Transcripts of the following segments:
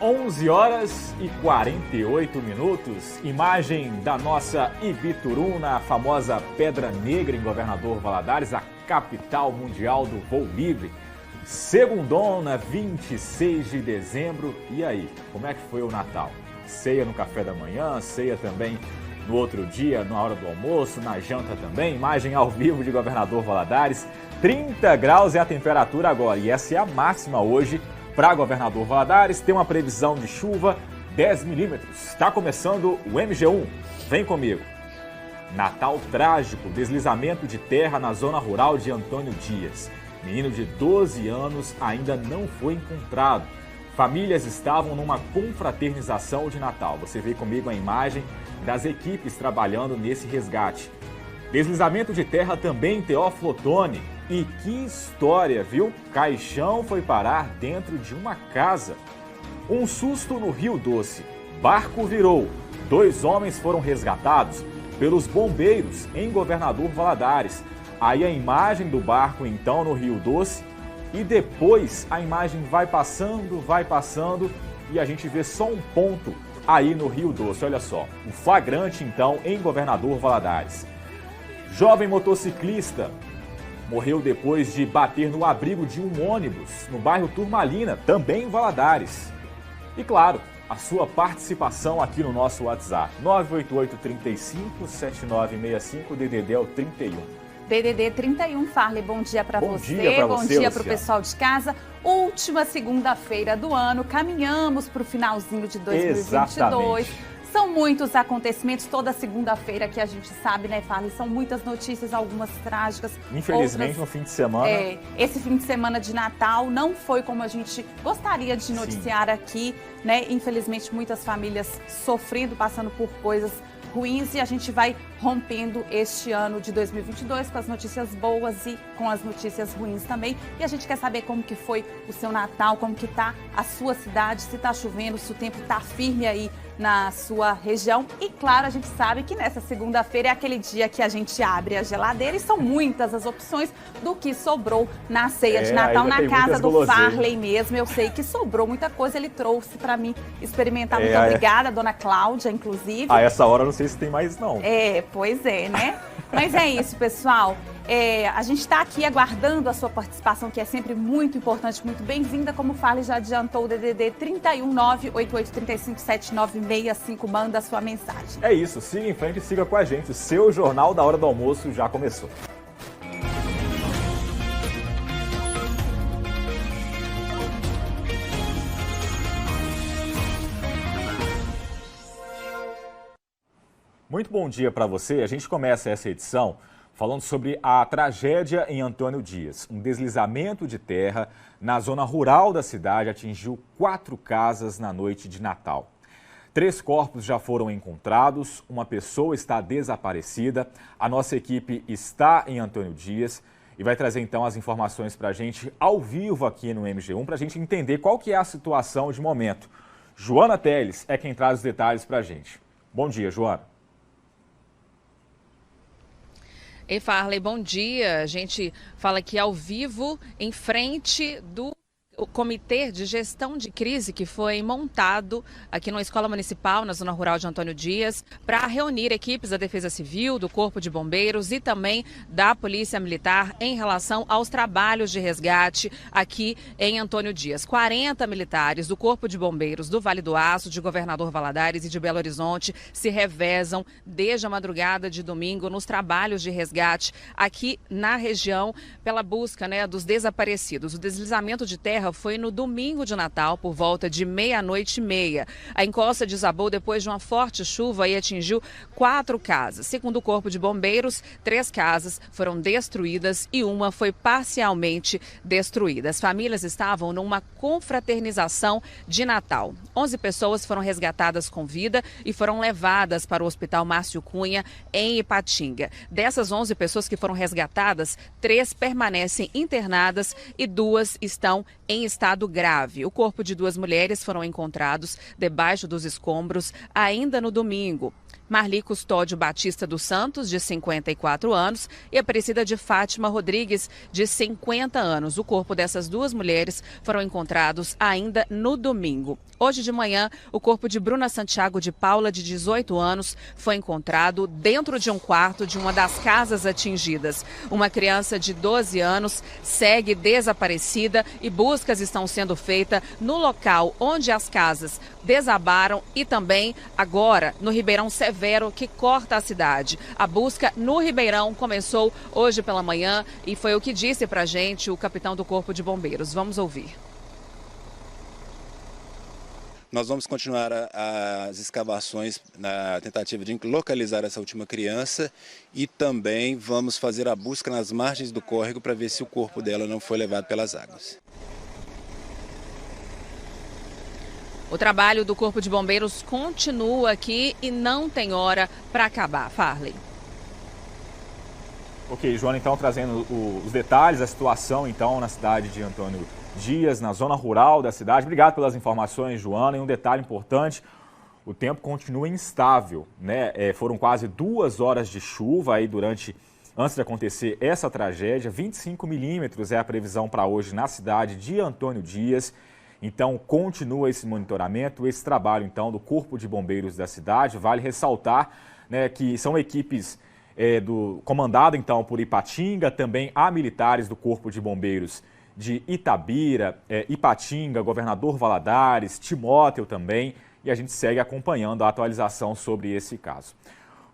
11 horas e 48 minutos, imagem da nossa Ibituruna, a famosa Pedra Negra em Governador Valadares, a capital mundial do voo livre. Segundona, 26 de dezembro. E aí, como é que foi o Natal? Ceia no café da manhã, ceia também no outro dia, na hora do almoço, na janta também. Imagem ao vivo de Governador Valadares. 30 graus é a temperatura agora e essa é a máxima hoje para Governador Valadares. Tem uma previsão de chuva, 10 milímetros. Está começando o MG1. Vem comigo. Natal trágico, deslizamento de terra na zona rural de Antônio Dias. Menino de 12 anos ainda não foi encontrado. Famílias estavam numa confraternização de Natal. Você vê comigo a imagem das equipes trabalhando nesse resgate. Deslizamento de terra também em Teófilo Otoni. E que história, viu? Caixão foi parar dentro de uma casa. Um susto no Rio Doce. Barco virou. 2 homens foram resgatados pelos bombeiros em Governador Valadares. Aí a imagem do barco então no Rio Doce e depois a imagem vai passando e a gente vê só um ponto aí no Rio Doce. Olha só, o flagrante então em Governador Valadares. Jovem motociclista morreu depois de bater no abrigo de um ônibus no bairro Turmalina, também em Valadares. E claro, a sua participação aqui no nosso WhatsApp, 988-35-7965, DDD é o 31. DDD 31, Farley, bom dia para você, bom dia para o pessoal de casa. Última segunda-feira do ano, caminhamos para o finalzinho de 2022. Exatamente. São muitos acontecimentos, toda segunda-feira que a gente sabe, né, Farley? São muitas notícias, algumas trágicas. Infelizmente, no fim de semana... esse fim de semana de Natal não foi como a gente gostaria de noticiar aqui, né? Infelizmente, muitas famílias sofrendo, passando por coisas ruins e a gente vai rompendo este ano de 2022 com as notícias boas e com as notícias ruins também. E a gente quer saber como que foi o seu Natal, como que tá a sua cidade, se tá chovendo, se o tempo tá firme aí na sua região. E claro, a gente sabe que nessa segunda-feira é aquele dia que a gente abre a geladeira e são muitas as opções do que sobrou na ceia de Natal na casa do Farley mesmo. Eu sei que sobrou muita coisa, ele trouxe para mim experimentar. Muito obrigada, dona Cláudia, inclusive. A essa hora não sei se tem mais não. Pois é, né? Mas é isso, pessoal. A gente está aqui aguardando a sua participação, que é sempre muito importante, muito bem-vinda. Como o Farley já adiantou, o DDD 31988357965, manda a sua mensagem. É isso, siga em frente e siga com a gente. O seu Jornal da Hora do Almoço já começou. Muito bom dia para você. A gente começa essa edição falando sobre a tragédia em Antônio Dias. Um deslizamento de terra na zona rural da cidade atingiu 4 casas na noite de Natal. 3 corpos já foram encontrados, uma pessoa está desaparecida. A nossa equipe está em Antônio Dias e vai trazer então as informações para a gente ao vivo aqui no MG1 para a gente entender qual que é a situação de momento. Joana Teles é quem traz os detalhes para a gente. Bom dia, Joana. Ei, Farley, bom dia. A gente fala aqui ao vivo em frente do Comitê de Gestão de Crise que foi montado aqui na Escola Municipal, na Zona Rural de Antônio Dias, para reunir equipes da Defesa Civil, do Corpo de Bombeiros e também da Polícia Militar em relação aos trabalhos de resgate aqui em Antônio Dias. 40 militares do Corpo de Bombeiros do Vale do Aço, de Governador Valadares e de Belo Horizonte se revezam desde a madrugada de domingo nos trabalhos de resgate aqui na região pela busca, né, dos desaparecidos. O deslizamento de terra foi no domingo de Natal, por volta de 00:30. A encosta desabou depois de uma forte chuva e atingiu 4 casas. Segundo o Corpo de Bombeiros, 3 casas foram destruídas e uma foi parcialmente destruída. As famílias estavam numa confraternização de Natal. 11 pessoas foram resgatadas com vida e foram levadas para o Hospital Márcio Cunha, em Ipatinga. Dessas 11 pessoas que foram resgatadas, 3 permanecem internadas e 2 estão em estado grave. O corpo de 2 mulheres foram encontrados debaixo dos escombros ainda no domingo. Marli Custódio Batista dos Santos, de 54 anos, e Aparecida de Fátima Rodrigues, de 50 anos. O corpo dessas duas mulheres foram encontrados ainda no domingo. Hoje de manhã, o corpo de Bruna Santiago de Paula, de 18 anos, foi encontrado dentro de um quarto de uma das casas atingidas. Uma criança de 12 anos segue desaparecida e buscas estão sendo feitas no local onde as casas desabaram e também agora no Ribeirão Severo, que corta a cidade. A busca no Ribeirão começou hoje pela manhã e foi o que disse pra gente o capitão do Corpo de Bombeiros. Vamos ouvir. Nós vamos continuar as escavações na tentativa de localizar essa última criança e também vamos fazer a busca nas margens do córrego para ver se o corpo dela não foi levado pelas águas. O trabalho do Corpo de Bombeiros continua aqui e não tem hora para acabar. Farley. Ok, Joana, então trazendo os detalhes, a situação então na cidade de Antônio Dias, na zona rural da cidade. Obrigado pelas informações, Joana. E um detalhe importante, o tempo continua instável, né? Foram quase 2 horas de chuva aí antes de acontecer essa tragédia. 25 milímetros é a previsão para hoje na cidade de Antônio Dias. Então, continua esse monitoramento, esse trabalho, então, do Corpo de Bombeiros da cidade. Vale ressaltar, né, que são equipes comandada, então, por Ipatinga. Também há militares do Corpo de Bombeiros de Itabira, Ipatinga, Governador Valadares, Timóteo também. E a gente segue acompanhando a atualização sobre esse caso.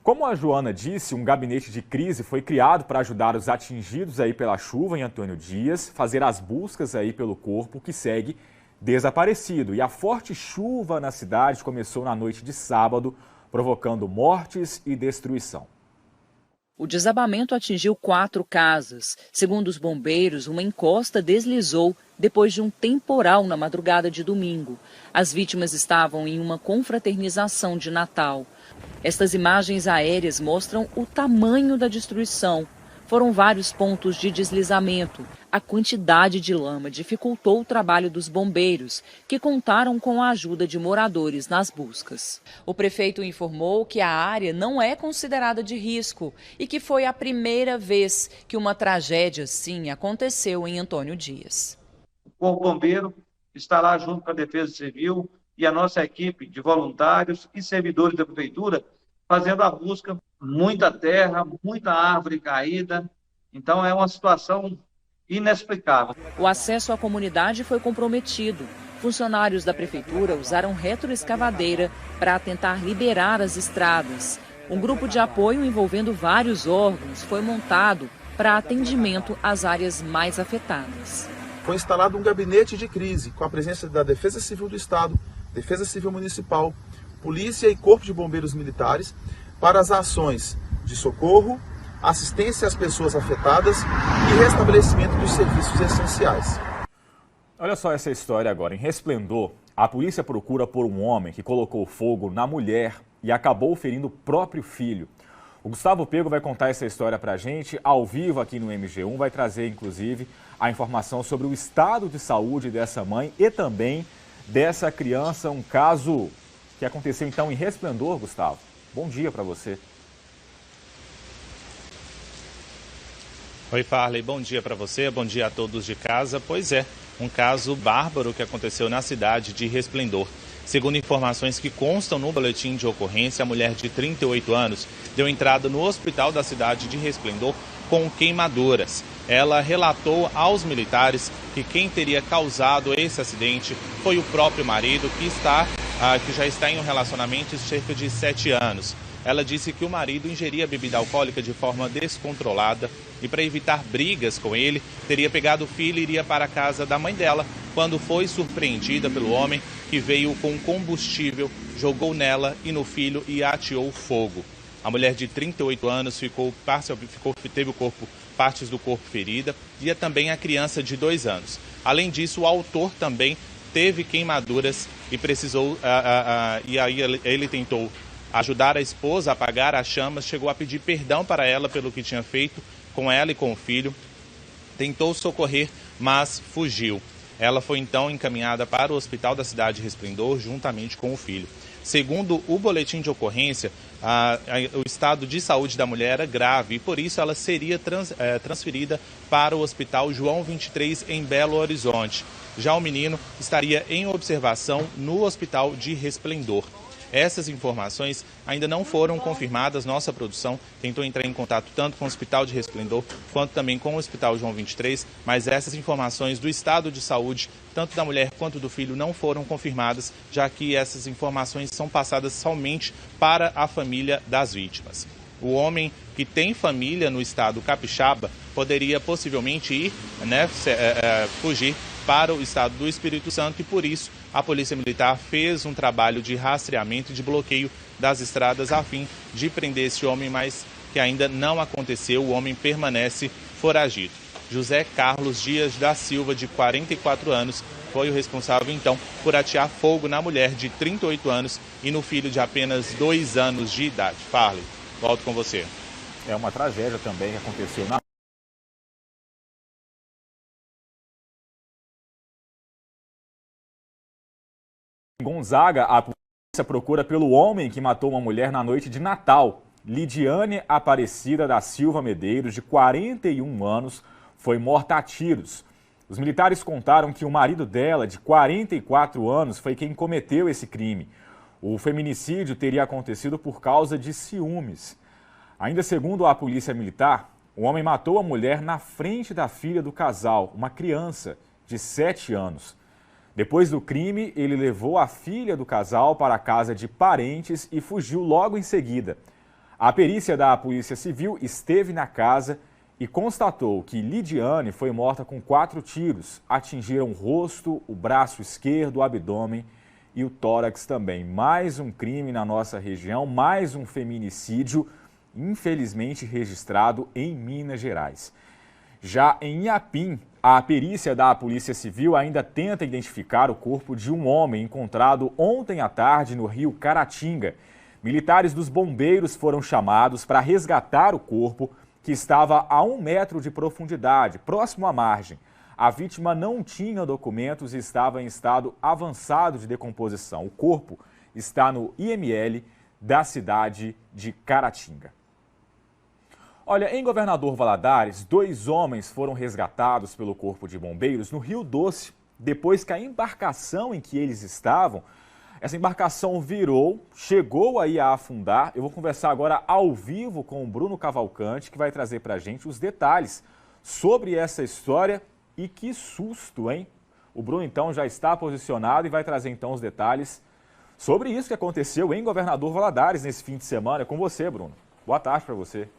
Como a Joana disse, um gabinete de crise foi criado para ajudar os atingidos aí pela chuva em Antônio Dias, fazer as buscas aí pelo corpo que segue desaparecido. E a forte chuva na cidade começou na noite de sábado, provocando mortes e destruição. O desabamento atingiu 4 casas. Segundo os bombeiros, uma encosta deslizou depois de um temporal na madrugada de domingo. As vítimas estavam em uma confraternização de Natal. Estas imagens aéreas mostram o tamanho da destruição. Foram vários pontos de deslizamento. A quantidade de lama dificultou o trabalho dos bombeiros, que contaram com a ajuda de moradores nas buscas. O prefeito informou que a área não é considerada de risco e que foi a primeira vez que uma tragédia assim aconteceu em Antônio Dias. O Corpo Bombeiro está lá junto com a Defesa Civil e a nossa equipe de voluntários e servidores da prefeitura fazendo a busca. Muita terra, muita árvore caída, então é uma situação inexplicável. O acesso à comunidade foi comprometido. Funcionários da prefeitura usaram retroescavadeira para tentar liberar as estradas. Um grupo de apoio envolvendo vários órgãos foi montado para atendimento às áreas mais afetadas. Foi instalado um gabinete de crise com a presença da Defesa Civil do Estado, Defesa Civil Municipal, Polícia e Corpo de Bombeiros Militares para as ações de socorro, assistência às pessoas afetadas e restabelecimento dos serviços essenciais. Olha só essa história agora. Em Resplendor, a polícia procura por um homem que colocou fogo na mulher e acabou ferindo o próprio filho. O Gustavo Pego vai contar essa história pra gente, ao vivo aqui no MG1, vai trazer inclusive a informação sobre o estado de saúde dessa mãe e também dessa criança, um caso que aconteceu então em Resplendor, Gustavo. Bom dia para você. Oi, Farley, bom dia para você, bom dia a todos de casa. Pois é, um caso bárbaro que aconteceu na cidade de Resplendor. Segundo informações que constam no boletim de ocorrência, a mulher de 38 anos deu entrada no hospital da cidade de Resplendor com queimaduras. Ela relatou aos militares que quem teria causado esse acidente foi o próprio marido, que já está em um relacionamento de cerca de 7 anos. Ela disse que o marido ingeria bebida alcoólica de forma descontrolada e, para evitar brigas com ele, teria pegado o filho e iria para a casa da mãe dela, quando foi surpreendida pelo homem que veio com combustível, jogou nela e no filho e ateou fogo. A mulher de 38 anos teve partes do corpo ferida e também a criança de 2 anos. Além disso, o autor também teve queimaduras e precisou, e aí ele tentou ajudar a esposa a apagar as chamas, chegou a pedir perdão para ela pelo que tinha feito com ela e com o filho, tentou socorrer, mas fugiu. Ela foi então encaminhada para o hospital da cidade de Resplendor juntamente com o filho. Segundo o boletim de ocorrência, o estado de saúde da mulher era grave e por isso ela seria transferida para o Hospital João 23 em Belo Horizonte. Já o menino estaria em observação no Hospital de Resplendor. Essas informações ainda não foram confirmadas. Nossa produção tentou entrar em contato tanto com o Hospital de Resplendor quanto também com o Hospital João 23, mas essas informações do estado de saúde, tanto da mulher quanto do filho, não foram confirmadas, já que essas informações são passadas somente para a família das vítimas. O homem que tem família no estado capixaba poderia possivelmente ir, fugir para o estado do Espírito Santo e por isso a Polícia Militar fez um trabalho de rastreamento e de bloqueio das estradas a fim de prender esse homem, mas que ainda não aconteceu. O homem permanece foragido. José Carlos Dias da Silva, de 44 anos, foi o responsável então por atear fogo na mulher de 38 anos e no filho de apenas 2 anos de idade. Farley, volto com você. É uma tragédia também que aconteceu na Gonzaga. A polícia procura pelo homem que matou uma mulher na noite de Natal. Lidiane Aparecida da Silva Medeiros, de 41 anos, foi morta a tiros. Os militares contaram que o marido dela, de 44 anos, foi quem cometeu esse crime. O feminicídio teria acontecido por causa de ciúmes. Ainda segundo a polícia militar, o homem matou a mulher na frente da filha do casal, uma criança de 7 anos. Depois do crime, ele levou a filha do casal para a casa de parentes e fugiu logo em seguida. A perícia da Polícia Civil esteve na casa e constatou que Lidiane foi morta com 4 tiros. Atingiram o rosto, o braço esquerdo, o abdômen e o tórax também. Mais um crime na nossa região, mais um feminicídio, infelizmente registrado em Minas Gerais. Já em Iapim, a perícia da Polícia Civil ainda tenta identificar o corpo de um homem encontrado ontem à tarde no rio Caratinga. Militares dos bombeiros foram chamados para resgatar o corpo, que estava a 1 metro de profundidade, próximo à margem. A vítima não tinha documentos e estava em estado avançado de decomposição. O corpo está no IML da cidade de Caratinga. Olha, em Governador Valadares, 2 homens foram resgatados pelo Corpo de Bombeiros no Rio Doce, depois que a embarcação em que eles estavam, essa embarcação virou, chegou aí a afundar. Eu vou conversar agora ao vivo com o Bruno Cavalcante, que vai trazer para a gente os detalhes sobre essa história. E que susto, hein? O Bruno, então, já está posicionado e vai trazer, então, os detalhes sobre isso que aconteceu em Governador Valadares nesse fim de semana. É com você, Bruno. Boa tarde para você.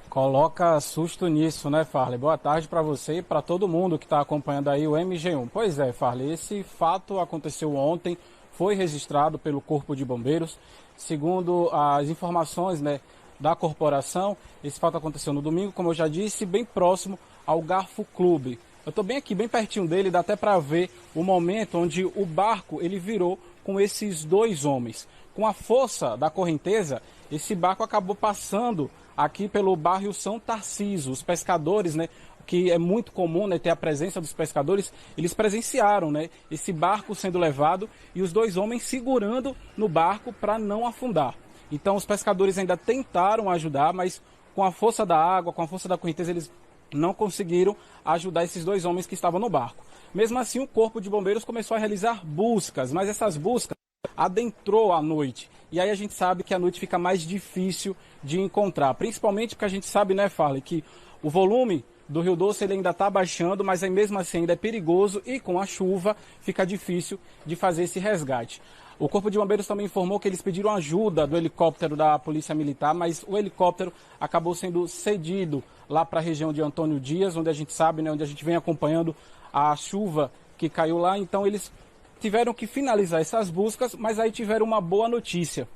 Coloca susto nisso, né, Farley? Boa tarde para você e para todo mundo que está acompanhando aí o MG1. Pois é, Farley, esse fato aconteceu ontem, foi registrado pelo Corpo de Bombeiros. Segundo as informações, né, da corporação, esse fato aconteceu no domingo, como eu já disse, bem próximo ao Garfo Clube. Eu estou bem aqui, bem pertinho dele, dá até para ver o momento onde o barco ele virou com esses 2 homens. Com a força da correnteza, esse barco acabou passando aqui pelo bairro São Tarcísio. Os pescadores, né, que é muito comum, né, ter a presença dos pescadores, eles presenciaram, né, esse barco sendo levado e os 2 homens segurando no barco para não afundar. Então os pescadores ainda tentaram ajudar, mas com a força da água, com a força da correnteza, eles não conseguiram ajudar esses 2 homens que estavam no barco. Mesmo assim, o Corpo de Bombeiros começou a realizar buscas, mas essas buscas adentrou à noite. E aí a gente sabe que a noite fica mais difícil de encontrar, principalmente porque a gente sabe, né, Farley, que o volume do Rio Doce ele ainda está baixando, mas aí mesmo assim ainda é perigoso e com a chuva fica difícil de fazer esse resgate. O Corpo de Bombeiros também informou que eles pediram ajuda do helicóptero da Polícia Militar, mas o helicóptero acabou sendo cedido lá para a região de Antônio Dias, onde a gente sabe, né, onde a gente vem acompanhando a chuva que caiu lá. Então eles tiveram que finalizar essas buscas, mas aí tiveram uma boa notícia.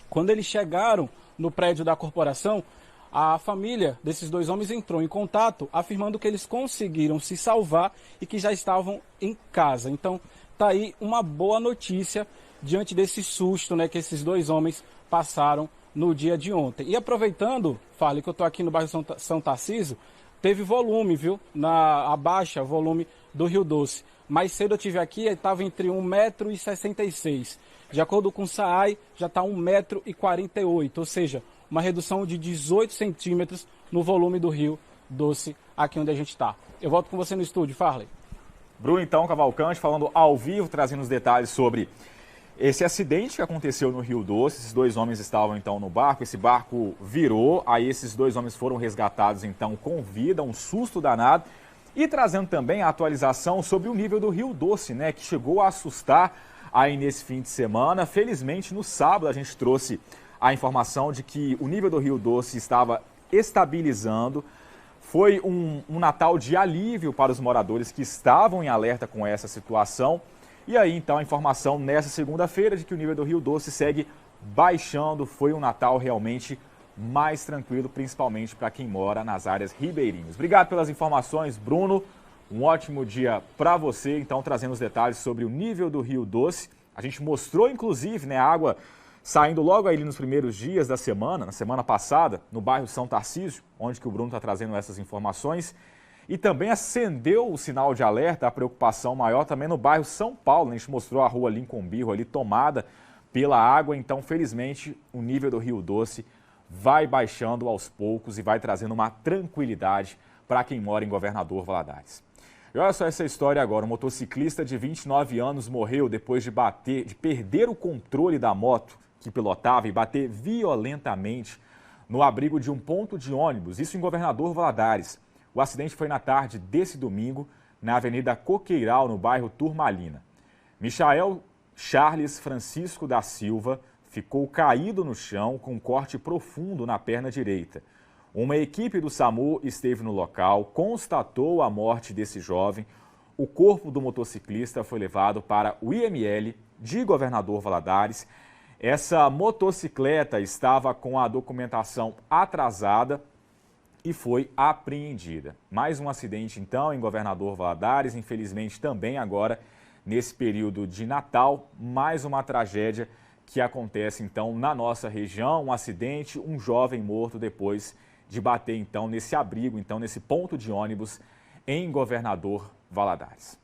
Quando eles chegaram no prédio da corporação, a família desses 2 homens entrou em contato, afirmando que eles conseguiram se salvar e que já estavam em casa. Então, tá aí uma boa notícia diante desse susto, né, que esses 2 homens passaram no dia de ontem. E aproveitando, Farley, que eu estou aqui no bairro São Tarcísio, teve volume, viu, na baixa volume do Rio Doce. Mais cedo eu tive aqui, estava entre 1,66 m. De acordo com o SAAI, já está 1,48 m, ou seja, uma redução de 18 centímetros no volume do Rio Doce, aqui onde a gente está. Eu volto com você no estúdio, Farley. Bruno, então, Cavalcante, falando ao vivo, trazendo os detalhes sobre esse acidente que aconteceu no Rio Doce. Esses dois homens estavam, então, no barco, esse barco virou, aí esses dois homens foram resgatados, então, com vida, um susto danado. E trazendo também a atualização sobre o nível do Rio Doce, né, que chegou a assustar aí nesse fim de semana. Felizmente, no sábado, a gente trouxe a informação de que o nível do Rio Doce estava estabilizando. Foi um Natal de alívio para os moradores que estavam em alerta com essa situação. E aí, então, a informação nessa segunda-feira de que o nível do Rio Doce segue baixando. Foi um Natal realmente mais tranquilo, principalmente para quem mora nas áreas ribeirinhas. Obrigado pelas informações, Bruno. Um ótimo dia para você, então, trazendo os detalhes sobre o nível do Rio Doce. A gente mostrou, inclusive, né, a água saindo logo aí nos primeiros dias da semana, na semana passada, no bairro São Tarcísio, onde que o Bruno está trazendo essas informações. E também acendeu o sinal de alerta, a preocupação maior também no bairro São Paulo. A gente mostrou a rua Lincoln Birro ali tomada pela água. Então, felizmente, o nível do Rio Doce vai baixando aos poucos e vai trazendo uma tranquilidade para quem mora em Governador Valadares. E olha só essa história agora. Um motociclista de 29 anos morreu depois de perder o controle da moto que pilotava e bater violentamente no abrigo de um ponto de ônibus, isso em Governador Valadares. O acidente foi na tarde desse domingo, na Avenida Coqueiral, no bairro Turmalina. Michael Charles Francisco da Silva ficou caído no chão com um corte profundo na perna direita. Uma equipe do SAMU esteve no local, constatou a morte desse jovem. O corpo do motociclista foi levado para o IML de Governador Valadares. Essa motocicleta estava com a documentação atrasada e foi apreendida. Mais um acidente, então, em Governador Valadares. Infelizmente, também agora, nesse período de Natal, mais uma tragédia que acontece, então, na nossa região. Um acidente, um jovem morto depois de bater, então, nesse abrigo, então, nesse ponto de ônibus em Governador Valadares.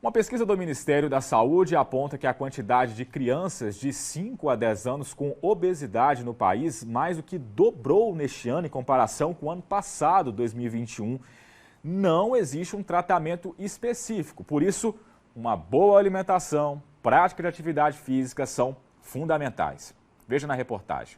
Uma pesquisa do Ministério da Saúde aponta que a quantidade de crianças de 5 a 10 anos com obesidade no país mais do que dobrou neste ano em comparação com o ano passado, 2021. Não existe um tratamento específico, por isso, uma boa alimentação, prática de atividade física são fundamentais. Veja na reportagem.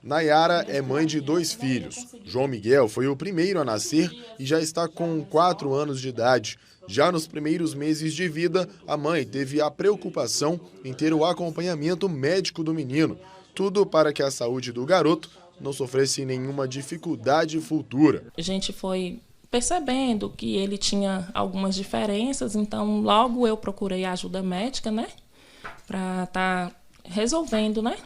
Nayara é mãe de 2 filhos. João Miguel foi o primeiro a nascer e já está com 4 anos de idade. Já nos primeiros meses de vida, a mãe teve a preocupação em ter o acompanhamento médico do menino. Tudo para que a saúde do garoto não sofresse nenhuma dificuldade futura. A gente foi percebendo que ele tinha algumas diferenças, então logo eu procurei ajuda médica, né? Para estar resolvendo, né?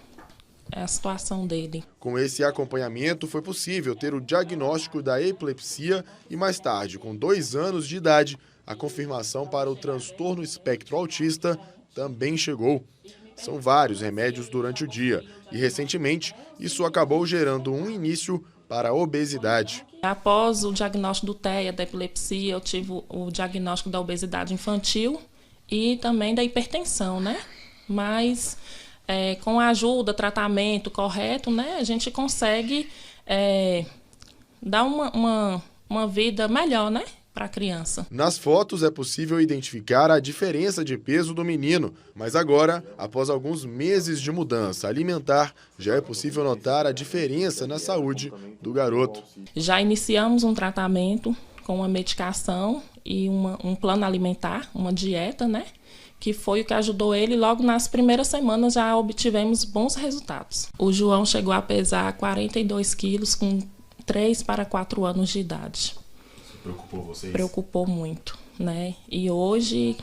A situação dele. Com esse acompanhamento foi possível ter o diagnóstico da epilepsia e mais tarde, com 2 anos de idade, a confirmação para o transtorno espectro autista também chegou. São vários remédios durante o dia e recentemente isso acabou gerando um início para a obesidade. Após o diagnóstico do TEA, da epilepsia, eu tive o diagnóstico da obesidade infantil e também da hipertensão, né? Mas com a ajuda, tratamento correto, né, a gente consegue dar uma vida melhor, né, para a criança. Nas fotos é possível identificar a diferença de peso do menino, mas agora, após alguns meses de mudança alimentar, já é possível notar a diferença na saúde do garoto. Já iniciamos um tratamento com uma medicação e um plano alimentar, uma dieta, né? Que foi o que ajudou ele. Logo nas primeiras semanas já obtivemos bons resultados. O João chegou a pesar 42 quilos com 3 para 4 anos de idade. Isso preocupou vocês? Preocupou muito, né? E hoje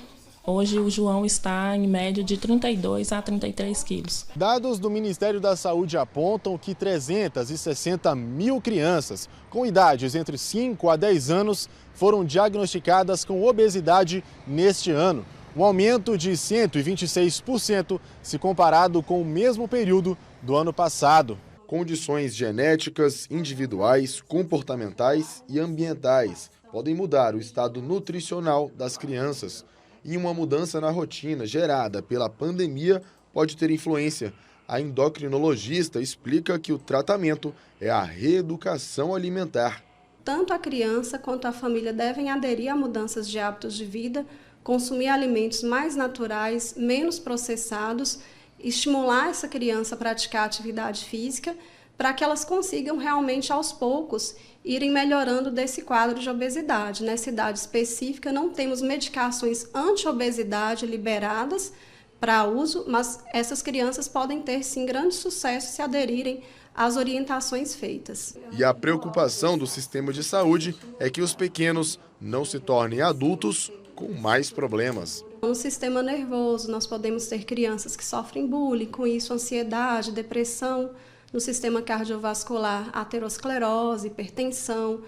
o João está em média de 32 a 33 quilos. Dados do Ministério da Saúde apontam que 360 mil crianças com idades entre 5 a 10 anos foram diagnosticadas com obesidade neste ano. Um aumento de 126% se comparado com o mesmo período do ano passado. Condições genéticas, individuais, comportamentais e ambientais podem mudar o estado nutricional das crianças. E uma mudança na rotina gerada pela pandemia pode ter influência. A endocrinologista explica que o tratamento é a reeducação alimentar. Tanto a criança quanto a família devem aderir a mudanças de hábitos de vida, consumir alimentos mais naturais, menos processados, estimular essa criança a praticar atividade física, para que elas consigam realmente, aos poucos, irem melhorando desse quadro de obesidade. Nessa idade específica, não temos medicações anti-obesidade liberadas para uso, mas essas crianças podem ter, sim, grande sucesso se aderirem às orientações feitas. E a preocupação do sistema de saúde é que os pequenos não se tornem adultos com mais problemas. No sistema nervoso, nós podemos ter crianças que sofrem bullying, com isso ansiedade, depressão. No sistema cardiovascular, aterosclerose, hipertensão.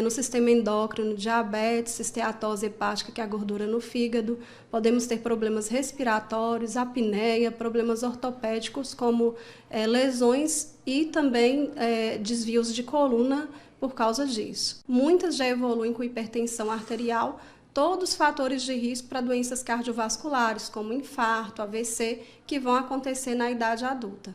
No sistema endócrino, diabetes, esteatose hepática, que é a gordura no fígado. Podemos ter problemas respiratórios, apneia, problemas ortopédicos, como lesões e também desvios de coluna por causa disso. Muitas já evoluem com hipertensão arterial, todos fatores de risco para doenças cardiovasculares, como infarto, AVC, que vão acontecer na idade adulta.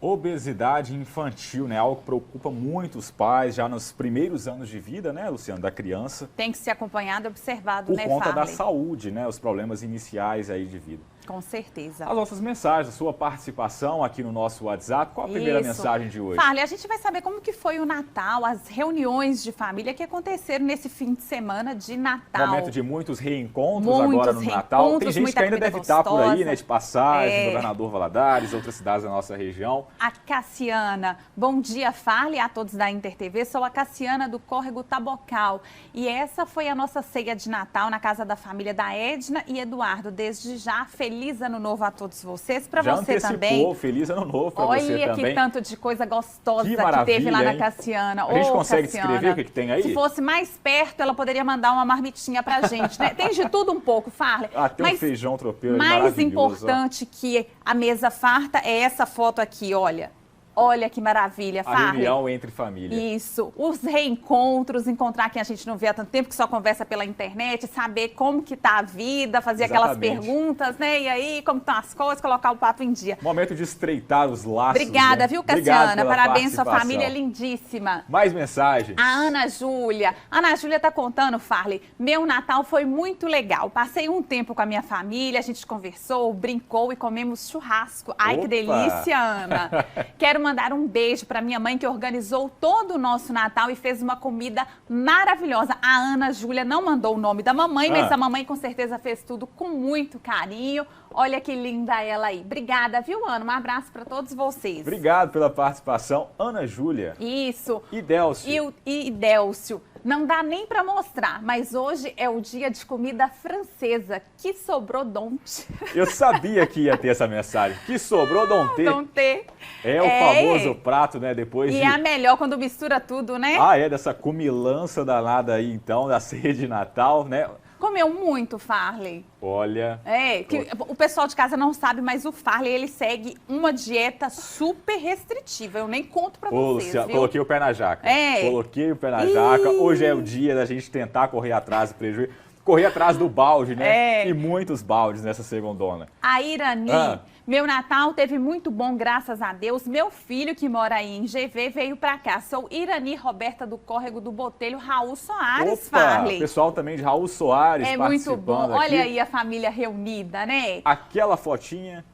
Obesidade infantil, né? Algo que preocupa muito os pais já nos primeiros anos de vida, né, Luciano, da criança. Tem que ser acompanhado e observado, né, Por conta da Farley? saúde, né? Os problemas iniciais aí de vida. Com certeza. As nossas mensagens, a sua participação aqui no nosso WhatsApp. Qual a primeira mensagem de hoje? Farley, a gente vai saber como que foi o Natal, as reuniões de família que aconteceram nesse fim de semana de Natal. Momento de muitos reencontros agora no Natal. Tem gente que ainda deve estar por aí, né, de passagem, Governador Valadares, outras cidades da nossa região. A Cassiana. Bom dia, Farley, a todos da InterTV. Sou a Cassiana do Córrego Tabocal. E essa foi a nossa ceia de Natal na casa da família da Edna e Eduardo. Desde já, feliz ano novo a todos vocês. Para você também. Feliz ano novo para você também. Olha que tanto de coisa gostosa que teve lá na Cassiana. A gente consegue descrever o que tem aí? Se fosse mais perto, ela poderia mandar uma marmitinha pra gente, né? Tem de tudo um pouco, Farley. Até um feijão tropeiro mais importante que a mesa farta é essa foto aqui, olha. Olha que maravilha, Farley. A reunião entre família. Isso. Os reencontros, encontrar quem a gente não vê há tanto tempo, que só conversa pela internet, saber como que tá a vida, fazer aquelas perguntas, né? E aí, como estão as coisas, colocar o papo em dia. Momento de estreitar os laços. Obrigada, né? Viu, Cassiana? Parabéns, sua participação. família é lindíssima. Mais mensagens. A Ana Júlia. Ana Júlia tá contando, Farley, meu Natal foi muito legal. Passei um tempo com a minha família, a gente conversou, brincou e comemos churrasco. Ai, que delícia, Ana. Quero mandar um beijo para minha mãe que organizou todo o nosso Natal e fez uma comida maravilhosa. A Ana Júlia não mandou o nome da mamãe, mas a mamãe com certeza fez tudo com muito carinho. Olha que linda ela aí. Obrigada, viu, Ana? Um abraço para todos vocês. Obrigado pela participação, Ana Júlia. Isso. E Délcio. E Délcio. Não dá nem para mostrar, mas hoje é o dia de comida francesa, que sobrou donte. Eu sabia que ia ter essa mensagem. Que sobrou donte. Donte. É o famoso prato, né? Depois é a melhor quando mistura tudo, né? Dessa comilança danada aí, então, da ceia de Natal, né? Comeu muito, Farley. Olha. Que o pessoal de casa não sabe, mas o Farley, ele segue uma dieta super restritiva. Eu nem conto pra vocês, Luciano, viu? coloquei o pé na jaca. Coloquei o pé na jaca. Hoje é o dia da gente tentar correr atrás do prejuízo. Correr atrás do balde, né? E muitos baldes nessa segundona. A Irani. Meu Natal teve muito bom, graças a Deus. Meu filho, que mora aí em GV, veio pra cá. Sou Irani Roberta do Córrego do Botelho, Raul Soares, Farley. Pessoal também de Raul Soares muito bom. aqui. Olha aí a família reunida, né? Aquela fotinha.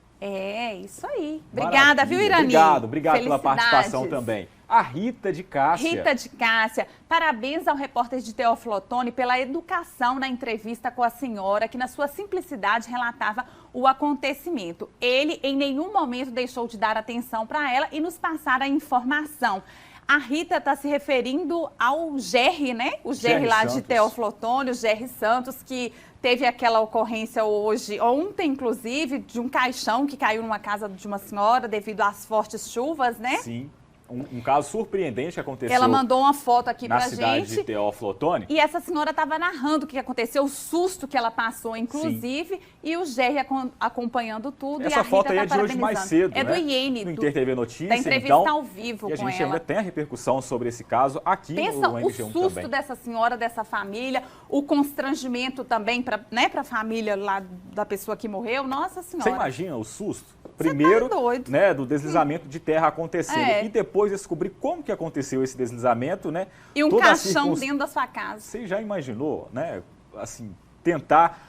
Isso aí. Obrigada, viu, Irani? Obrigado pela participação também. A Rita de Cássia. Rita de Cássia, parabéns ao repórter de Teófilo Otoni pela educação na entrevista com a senhora, que na sua simplicidade relatava o acontecimento. Ele em nenhum momento deixou de dar atenção para ela e nos passar a informação. A Rita está se referindo ao Gerry, né? O Gerry lá Santos. De Teófilo Otoni, o Gerry Santos, que teve aquela ocorrência ontem, inclusive, de um caixão que caiu numa casa de uma senhora devido às fortes chuvas, né? Sim. um caso surpreendente que aconteceu. Ela mandou uma foto aqui pra gente. Na cidade de Teófilo Otoni. E essa senhora estava narrando o que aconteceu, o susto que ela passou, inclusive, sim, e o Jerry acompanhando tudo. Essa foto aí é de hoje mais cedo, é né? do IEN, no Inter TV Notícias. Da entrevista então, ao vivo com ela. E a gente ainda tem a repercussão sobre esse caso aqui no MG1 também. Pensa o susto dessa senhora, dessa família, o constrangimento também para, né, a família lá da pessoa que morreu. Nossa Senhora. Você imagina o susto? Primeiro, né, do deslizamento de terra acontecendo e depois descobrir como que aconteceu esse deslizamento, né? E um caixão dentro da sua casa. Você já imaginou, né? Assim, tentar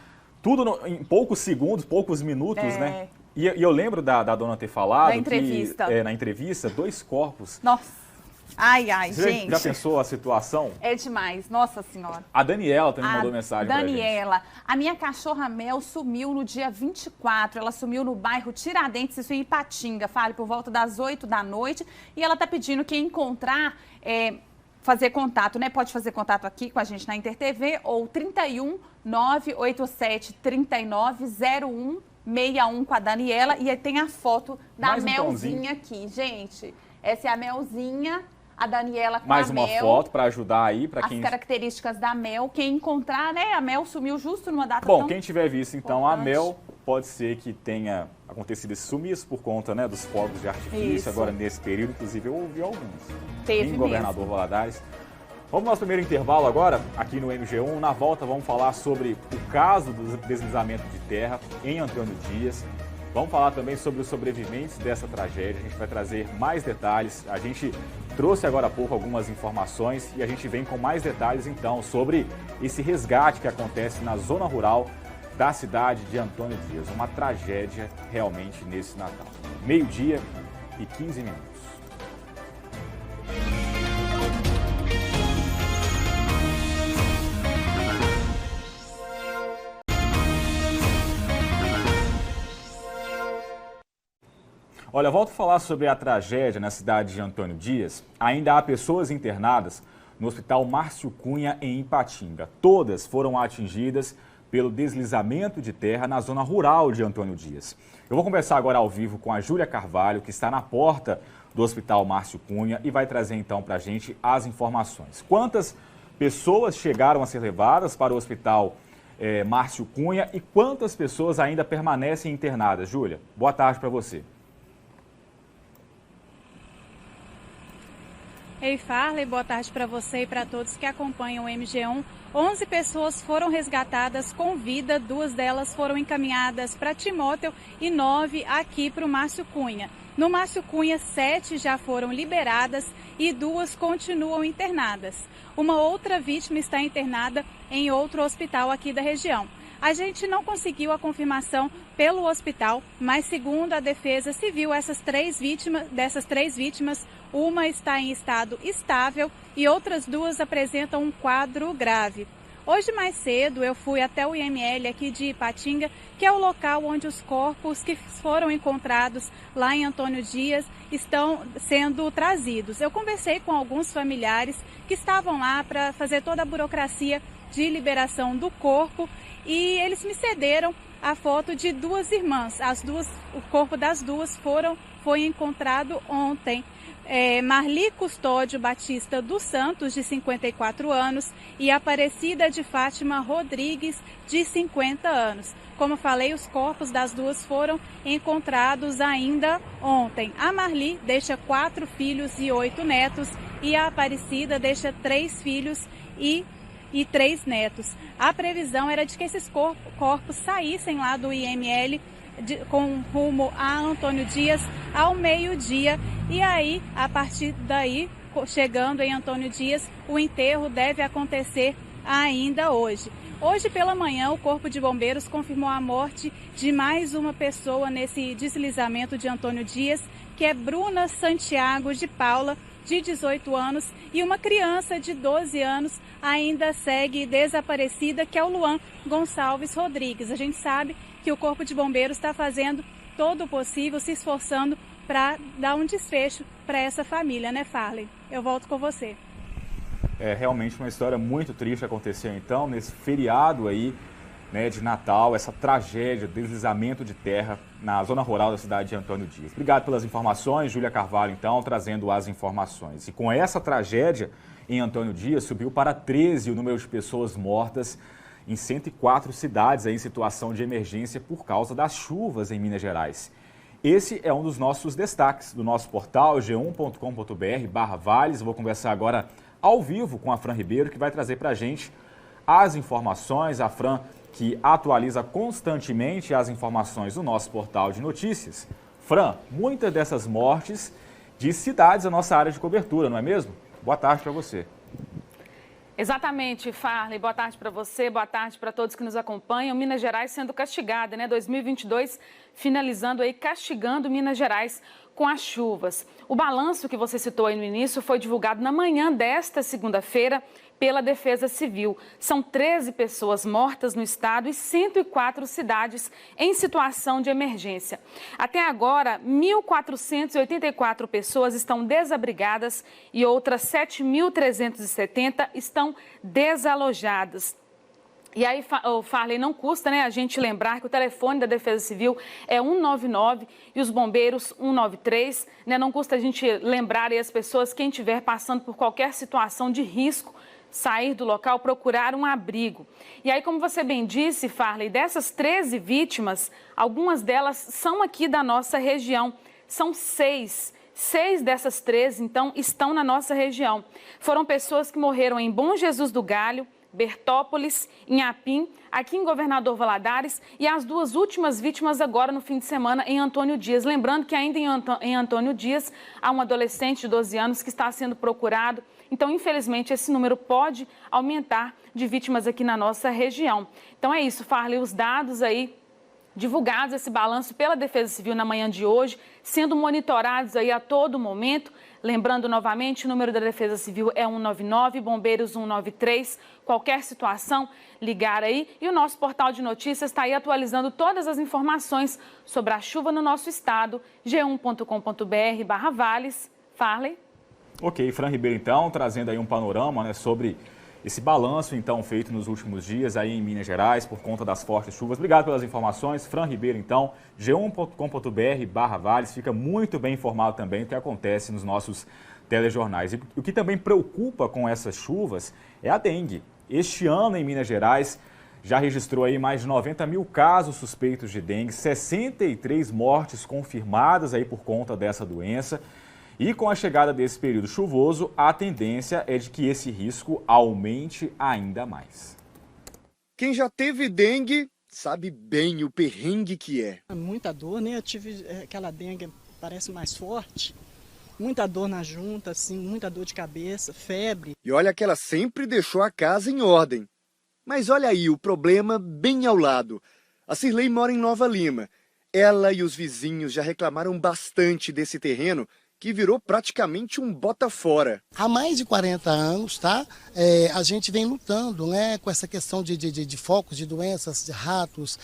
tudo em poucos segundos, poucos minutos, né? E eu lembro da dona ter falado na entrevista, 2 corpos. Nossa. Ai, gente. Já pensou a situação? É demais, nossa senhora. A Daniela também mandou mensagem pra gente. Daniela, a minha cachorra Mel sumiu no dia 24, ela sumiu no bairro Tiradentes, isso em Ipatinga, por volta das 8 da noite, e ela tá pedindo que encontrar, fazer contato, né? Pode fazer contato aqui com a gente na Inter TV, ou 31 987 39 01 61 com a Daniela, e aí tem a foto da Melzinha aqui, gente. Essa é a Melzinha. A Daniela com mais a Mel. Mais uma foto para ajudar aí, para quem... As características da Mel, quem encontrar, né? A Mel sumiu justo numa data Bom, tão quem tiver visto, então, importante. a Mel, pode ser que tenha acontecido esse sumiço por conta, né, dos fogos de artifício. Isso. Agora, nesse período, inclusive, eu ouvi alguns. Teve em Governador Valadares. Vamos ao nosso primeiro intervalo agora, aqui no MG1. Na volta, vamos falar sobre o caso do deslizamento de terra em Antônio Dias. Vamos falar também sobre os sobreviventes dessa tragédia. A gente vai trazer mais detalhes. A gente trouxe agora há pouco algumas informações e a gente vem com mais detalhes, então, sobre esse resgate que acontece na zona rural da cidade de Antônio Dias. Uma tragédia realmente nesse Natal. 12h15. Olha, volto a falar sobre a tragédia na cidade de Antônio Dias. Ainda há pessoas internadas no Hospital Márcio Cunha, em Ipatinga. Todas foram atingidas pelo deslizamento de terra na zona rural de Antônio Dias. Eu vou conversar agora ao vivo com a Júlia Carvalho, que está na porta do Hospital Márcio Cunha e vai trazer então para a gente as informações. Quantas pessoas chegaram a ser levadas para o Hospital Márcio Cunha e quantas pessoas ainda permanecem internadas? Júlia, boa tarde para você. Ei, Farley, boa tarde para você e para todos que acompanham o MG1. 11 pessoas foram resgatadas com vida, 2 delas foram encaminhadas para Timóteo e 9 aqui para o Márcio Cunha. No Márcio Cunha, 7 já foram liberadas e 2 continuam internadas. Uma outra vítima está internada em outro hospital aqui da região. A gente não conseguiu a confirmação pelo hospital, mas segundo a Defesa Civil, dessas três vítimas, uma está em estado estável e outras 2 apresentam um quadro grave. Hoje mais cedo eu fui até o IML aqui de Ipatinga, que é o local onde os corpos que foram encontrados lá em Antônio Dias estão sendo trazidos. Eu conversei com alguns familiares que estavam lá para fazer toda a burocracia de liberação do corpo e eles me cederam a foto de 2 irmãs. O corpo das 2 foi encontrado ontem. Marli Custódio Batista dos Santos, de 54 anos, e Aparecida de Fátima Rodrigues, de 50 anos. Como falei, os corpos das 2 foram encontrados ainda ontem. A Marli deixa 4 filhos e 8 netos e a Aparecida deixa 3 filhos e 3 netos. A previsão era de que esses corpos saíssem lá do IML com rumo a Antônio Dias ao meio-dia e aí, a partir daí, chegando em Antônio Dias, o enterro deve acontecer ainda hoje. Hoje pela manhã, o Corpo de Bombeiros confirmou a morte de mais uma pessoa nesse deslizamento de Antônio Dias, que é Bruna Santiago de Paula, de 18 anos, e uma criança de 12 anos ainda segue desaparecida, que é o Luan Gonçalves Rodrigues. A gente sabe que o Corpo de Bombeiros está fazendo todo o possível, se esforçando para dar um desfecho para essa família, né, Farley? Eu volto com você. É realmente uma história muito triste que aconteceu então, nesse feriado aí né, de Natal, essa tragédia, deslizamento de terra na zona rural da cidade de Antônio Dias. Obrigado pelas informações, Júlia Carvalho, então, trazendo as informações. E com essa tragédia em Antônio Dias, subiu para 13 o número de pessoas mortas em 104 cidades em situação de emergência por causa das chuvas em Minas Gerais. Esse é um dos nossos destaques do nosso portal g1.com.br/vales. Vou conversar agora ao vivo com a Fran Ribeiro, que vai trazer para a gente as informações. A Fran, que atualiza constantemente as informações do nosso portal de notícias. Fran, muitas dessas mortes de cidades da nossa área de cobertura, não é mesmo? Boa tarde para você. Exatamente, Farley. Boa tarde para você, boa tarde para todos que nos acompanham. Minas Gerais sendo castigada, né? 2022 finalizando aí, castigando Minas Gerais com as chuvas. O balanço que você citou aí no início foi divulgado na manhã desta segunda-feira pela Defesa Civil. São 13 pessoas mortas no estado e 104 cidades em situação de emergência. Até agora, 1.484 pessoas estão desabrigadas e outras 7.370 estão desalojadas. E aí, Farley, não custa, né, a gente lembrar que o telefone da Defesa Civil é 199 e os bombeiros 193, né? Não custa a gente lembrar aí as pessoas, quem estiver passando por qualquer situação de risco, sair do local, procurar um abrigo. E aí, como você bem disse, Farley, dessas 13 vítimas, algumas delas são aqui da nossa região. São 6. 6 dessas 13, então, estão na nossa região. Foram pessoas que morreram em Bom Jesus do Galho, Bertópolis, Inhapim, aqui em Governador Valadares e as duas últimas vítimas agora no fim de semana em Antônio Dias. Lembrando que ainda em Antônio Dias há um adolescente de 12 anos que está sendo procurado. Então, infelizmente, esse número pode aumentar de vítimas aqui na nossa região. Então é isso, Farley, os dados aí divulgados, esse balanço pela Defesa Civil na manhã de hoje, sendo monitorados aí a todo momento. Lembrando novamente, o número da Defesa Civil é 199, Bombeiros 193. Qualquer situação, ligar aí. E o nosso portal de notícias está aí atualizando todas as informações sobre a chuva no nosso estado, g1.com.br/vales. Farley. Ok, Fran Ribeiro, então, trazendo aí um panorama, né, sobre esse balanço, então, feito nos últimos dias aí em Minas Gerais, por conta das fortes chuvas. Obrigado pelas informações. Fran Ribeiro, então, g1.com.br/vales, fica muito bem informado também do que acontece nos nossos telejornais. E o que também preocupa com essas chuvas é a dengue. Este ano, em Minas Gerais, já registrou aí mais de 90 mil casos suspeitos de dengue, 63 mortes confirmadas aí por conta dessa doença. E com a chegada desse período chuvoso, a tendência é de que esse risco aumente ainda mais. Quem já teve dengue sabe bem o perrengue que é. Muita dor, né? Eu tive aquela dengue, parece mais forte. Muita dor na junta, assim, muita dor de cabeça, febre. E olha que ela sempre deixou a casa em ordem. Mas olha aí o problema bem ao lado. A Cirlei mora em Nova Lima. Ela e os vizinhos já reclamaram bastante desse terreno, que virou praticamente um bota fora. Há mais de 40 anos, tá? A gente vem lutando, né, com essa questão de focos de doenças, de ratos,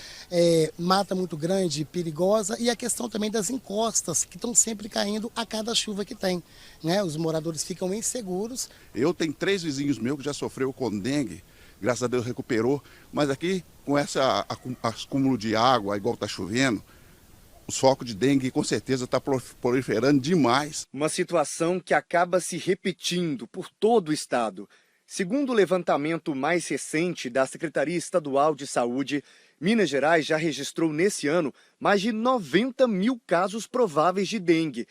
mata muito grande, perigosa, e a questão também das encostas, que estão sempre caindo a cada chuva que tem, né? Os moradores ficam inseguros. Eu tenho 3 vizinhos meus que já sofreu com dengue, graças a Deus recuperou, mas aqui com essa acúmulo de água, igual está chovendo, os focos de dengue com certeza está proliferando demais. Uma situação que acaba se repetindo por todo o estado. Segundo o levantamento mais recente da Secretaria Estadual de Saúde, Minas Gerais já registrou nesse ano mais de 90 mil casos prováveis de dengue.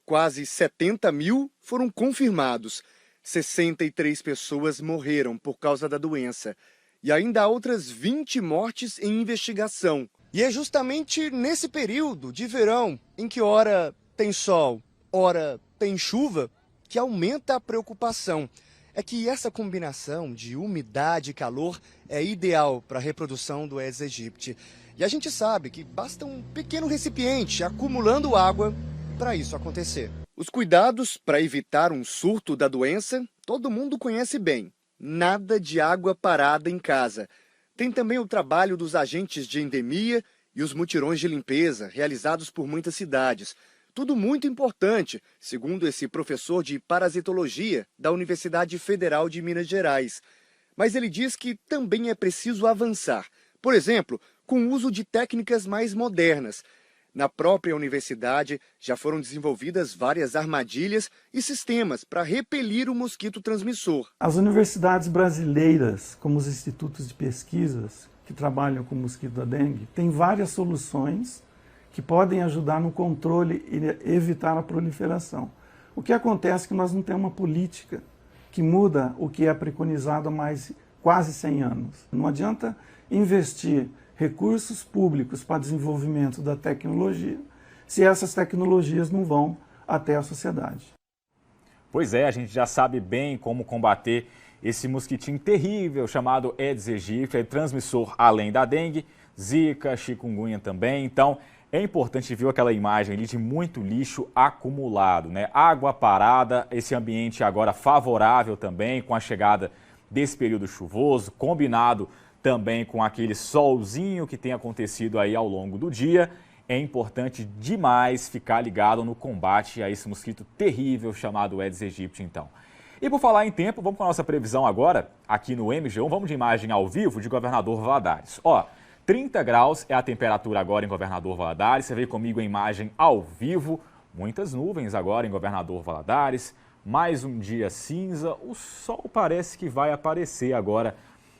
Quase 70 mil foram confirmados. 63 pessoas morreram por causa da doença. E ainda há outras 20 mortes em investigação. E é justamente nesse período de verão, em que ora tem sol, ora tem chuva, que aumenta a preocupação. É que essa combinação de umidade e calor é ideal para a reprodução do Aedes aegypti. E a gente sabe que basta um pequeno recipiente acumulando água para isso acontecer. Os cuidados para evitar um surto da doença, todo mundo conhece bem. Nada de água parada em casa. Tem também o trabalho dos agentes de endemia e os mutirões de limpeza realizados por muitas cidades. Tudo muito importante, segundo esse professor de parasitologia da Universidade Federal de Minas Gerais. Mas ele diz que também é preciso avançar Por exemplo, com o uso de técnicas mais modernas. Na própria universidade, já foram desenvolvidas várias armadilhas e sistemas para repelir o mosquito transmissor. As universidades brasileiras, como os institutos de pesquisas que trabalham com o mosquito da dengue, têm várias soluções que podem ajudar no controle e evitar a proliferação. O que acontece é que nós não temos uma política que muda o que é preconizado há mais quase 100 anos. Não adianta investir recursos públicos para desenvolvimento da tecnologia se essas tecnologias não vão até a sociedade. Pois é, a gente já sabe bem como combater esse mosquitinho terrível chamado Aedes aegypti, é transmissor além da dengue, zika, chikungunya também. Então, é importante ver aquela imagem ali de muito lixo acumulado, né? Água parada, esse ambiente agora favorável também com a chegada desse período chuvoso, combinado também com aquele solzinho que tem acontecido aí ao longo do dia. É importante demais ficar ligado no combate a esse mosquito terrível chamado Aedes aegypti, então. E por falar em tempo, vamos com a nossa previsão agora, aqui no MG1, vamos de imagem ao vivo de Governador Valadares. Ó, 30 graus é a temperatura agora em Governador Valadares, você vê comigo a imagem ao vivo, muitas nuvens agora em Governador Valadares, mais um dia cinza, o sol parece que vai aparecer agora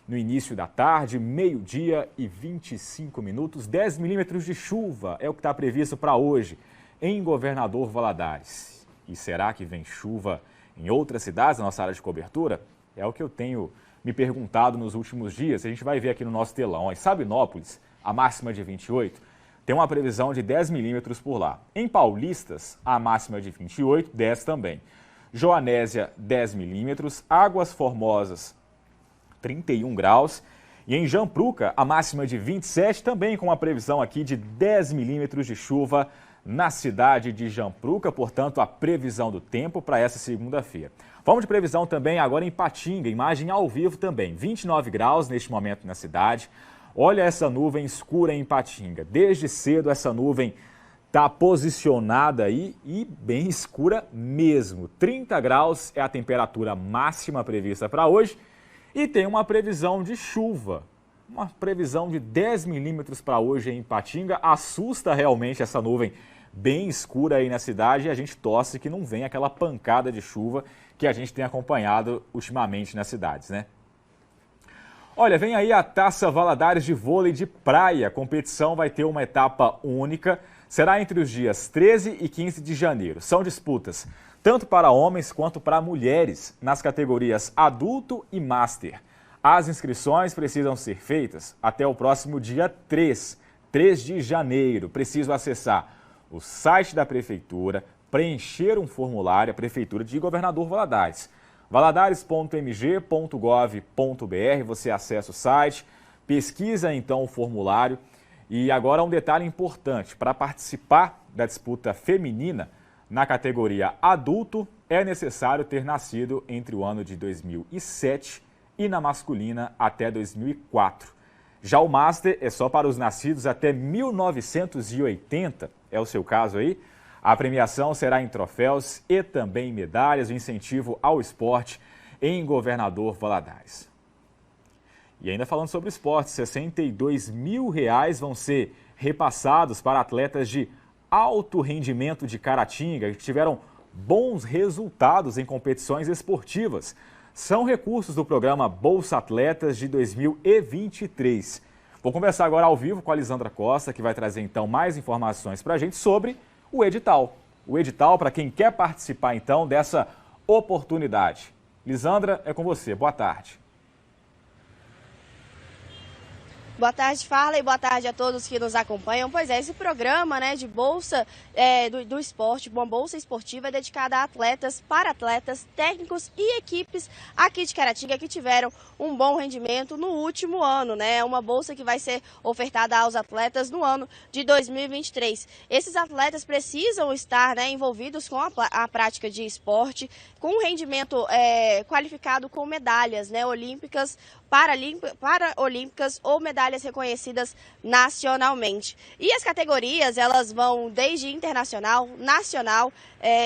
no início da tarde, meio-dia e 25 minutos, 10 milímetros de chuva é o que está previsto para hoje em Governador Valadares. E será que vem chuva em outras cidades da nossa área de cobertura? É o que eu tenho me perguntado nos últimos dias. A gente vai ver aqui no nosso telão. Em Sabinópolis, a máxima de 28, tem uma previsão de 10 milímetros por lá. Em Paulistas, a máxima de 28, 10 também. Joanésia, 10 milímetros. Águas Formosas, 31 graus. E em Jampruca, a máxima de 27, também com uma previsão aqui de 10 milímetros de chuva na cidade de Jampruca, portanto, a previsão do tempo para essa segunda-feira. Vamos de previsão também agora em Patinga, imagem ao vivo também, 29 graus neste momento na cidade. Olha essa nuvem escura em Patinga, desde cedo essa nuvem está posicionada aí e bem escura mesmo. 30 graus é a temperatura máxima prevista para hoje. E tem uma previsão de chuva, uma previsão de 10 milímetros para hoje em Patinga. Assusta realmente essa nuvem bem escura aí na cidade e a gente torce que não venha aquela pancada de chuva que a gente tem acompanhado ultimamente nas cidades, né? Olha, vem aí a Taça Valadares de Vôlei de Praia. A competição vai ter uma etapa única, será entre os dias 13 e 15 de janeiro. São disputas tanto para homens quanto para mulheres, nas categorias adulto e master. As inscrições precisam ser feitas até o próximo dia 3 de janeiro. Preciso acessar o site da Prefeitura, preencher um formulário, a Prefeitura de Governador Valadares. valadares.mg.gov.br, você acessa o site, pesquisa então o formulário. E agora um detalhe importante, para participar da disputa feminina, na categoria adulto, é necessário ter nascido entre o ano de 2007 e na masculina até 2004. Já o Master é só para os nascidos até 1980, é o seu caso aí. A premiação será em troféus e também medalhas, o incentivo ao esporte em Governador Valadares. E ainda falando sobre esporte, R$ 62 mil vão ser repassados para atletas de alto rendimento de Caratinga, que tiveram bons resultados em competições esportivas. São recursos do programa Bolsa Atletas de 2023. Vou conversar agora ao vivo com a Lisandra Costa, que vai trazer então mais informações para a gente sobre o edital. O edital para quem quer participar então dessa oportunidade. Lisandra, é com você. Boa tarde. Boa tarde, Farley, boa tarde a todos que nos acompanham. Pois é, esse programa de bolsa do esporte, uma bolsa esportiva é dedicada a atletas, para-atletas, técnicos e equipes aqui de Caratinga que tiveram um bom rendimento no último ano, né? Uma bolsa que vai ser ofertada aos atletas no ano de 2023. Esses atletas precisam estar envolvidos com a prática de esporte, com um rendimento qualificado com medalhas olímpicas, paraolímpicas ou medalhas reconhecidas nacionalmente. E as categorias, elas vão desde internacional, nacional,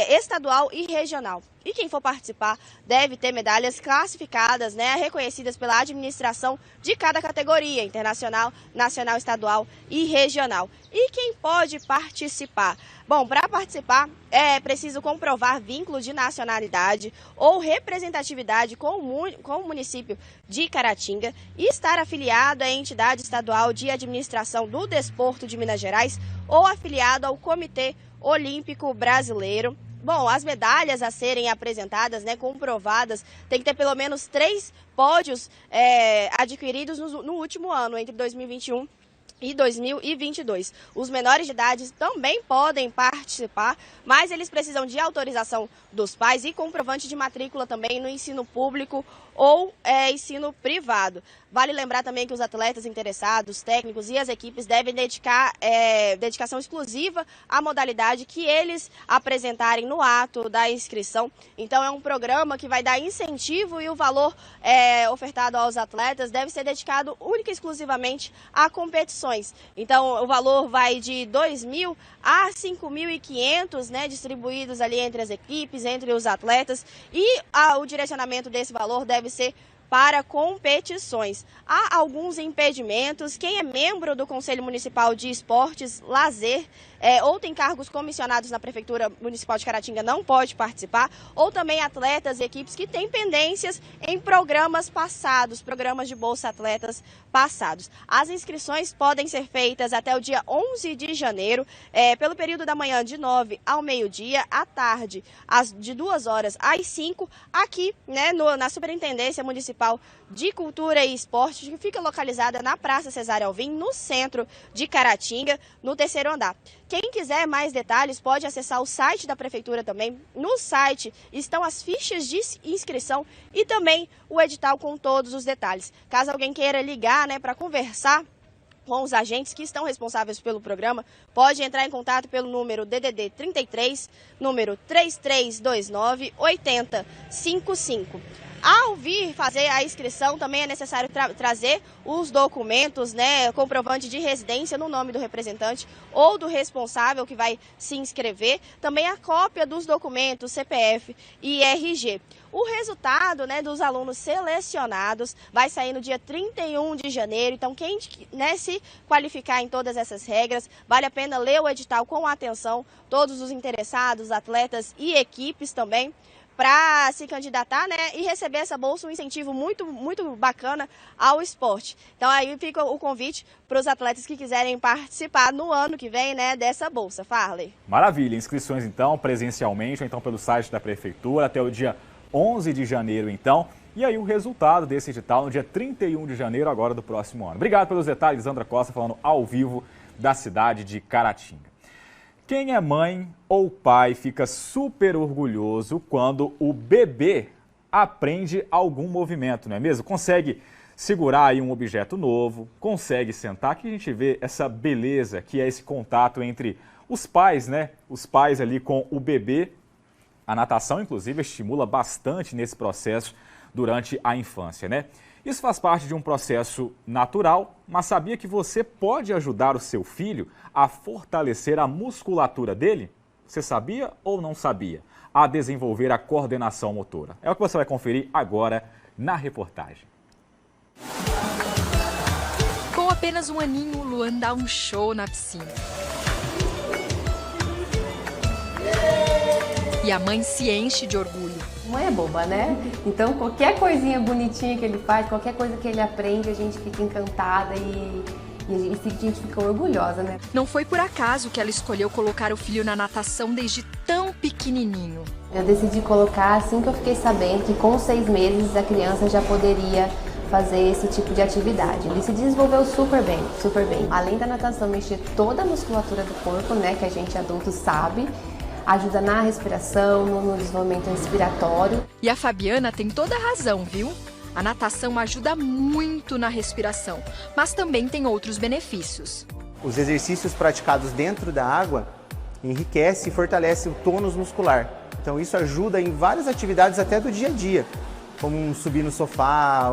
estadual e regional. E quem for participar deve ter medalhas classificadas, né, reconhecidas pela administração de cada categoria, internacional, nacional, estadual e regional. E quem pode participar? Bom, para participar é preciso comprovar vínculo de nacionalidade ou representatividade com o município de Caratinga e estar afiliado à entidade estadual de administração do desporto de Minas Gerais ou afiliado ao Comitê Olímpico Brasileiro. Bom, as medalhas a serem apresentadas, né, comprovadas, tem que ter pelo menos 3 pódios adquiridos no último ano, entre 2021 e 2022. Os menores de idade também podem participar, mas eles precisam de autorização dos pais e comprovante de matrícula também no ensino público ou ensino privado. Vale lembrar também que os atletas interessados, técnicos e as equipes devem dedicar dedicação exclusiva à modalidade que eles apresentarem no ato da inscrição. Então é um programa que vai dar incentivo e o valor ofertado aos atletas deve ser dedicado única e exclusivamente a competições. Então o valor vai de 2.000 a 5.500, né, distribuídos ali entre as equipes, entre os atletas, e o direcionamento desse valor deve ser para competições. Há alguns impedimentos. Quem é membro do Conselho Municipal de Esportes, Lazer, ou tem cargos comissionados na Prefeitura Municipal de Caratinga não pode participar, ou também atletas e equipes que têm pendências em programas passados, programas de Bolsa Atletas passados. As inscrições podem ser feitas até o dia 11 de janeiro, pelo período da manhã de 9 ao meio-dia, à tarde de 2 horas às 5, aqui, né, na Superintendência Municipal de Cultura e Esporte, que fica localizada na Praça Cesário Alvim, no centro de Caratinga, no 3º andar. Quem quiser mais detalhes pode acessar o site da Prefeitura também. No site estão as fichas de inscrição e também o edital com todos os detalhes. Caso alguém queira ligar, né, para conversar com os agentes que estão responsáveis pelo programa, pode entrar em contato pelo número DDD 33, número 3329-8055. Ao vir fazer a inscrição, também é necessário trazer os documentos, né, comprovante de residência no nome do representante ou do responsável que vai se inscrever, também a cópia dos documentos CPF e RG. O resultado, né, dos alunos selecionados vai sair no dia 31 de janeiro, então quem, né, se qualificar em todas essas regras, vale a pena ler o edital com atenção, todos os interessados, atletas e equipes também, para se candidatar, né, e receber essa bolsa, um incentivo muito, muito bacana ao esporte. Então aí fica o convite para os atletas que quiserem participar no ano que vem, né, dessa bolsa. Farley. Maravilha, inscrições então presencialmente ou então pelo site da Prefeitura até o dia 11 de janeiro então. E aí o resultado desse edital no dia 31 de janeiro agora do próximo ano. Obrigado pelos detalhes, Sandra Costa falando ao vivo da cidade de Caratinga. Quem é mãe ou pai fica super orgulhoso quando o bebê aprende algum movimento, não é mesmo? Consegue segurar aí um objeto novo, consegue sentar, que a gente vê essa beleza que é esse contato entre os pais, né? Os pais ali com o bebê. A natação, inclusive, estimula bastante nesse processo durante a infância, né? Isso faz parte de um processo natural, mas sabia que você pode ajudar o seu filho a fortalecer a musculatura dele? Você sabia ou não sabia? A desenvolver a coordenação motora. É o que você vai conferir agora na reportagem. Com apenas um aninho, o Luan dá um show na piscina. E a mãe se enche de orgulho. Mãe é boba, né? Então qualquer coisinha bonitinha que ele faz, qualquer coisa que ele aprende, a gente fica encantada e a gente fica orgulhosa, né? Não foi por acaso que ela escolheu colocar o filho na natação desde tão pequenininho. Eu decidi colocar assim que eu fiquei sabendo que com 6 meses a criança já poderia fazer esse tipo de atividade. Ele se desenvolveu super bem, super bem. Além da natação mexer toda a musculatura do corpo, né, que a gente adulto sabe, ajuda na respiração, no desenvolvimento respiratório. E a Fabiana tem toda a razão, viu? A natação ajuda muito na respiração, mas também tem outros benefícios. Os exercícios praticados dentro da água enriquecem e fortalecem o tônus muscular. Então isso ajuda em várias atividades até do dia a dia, como subir no sofá,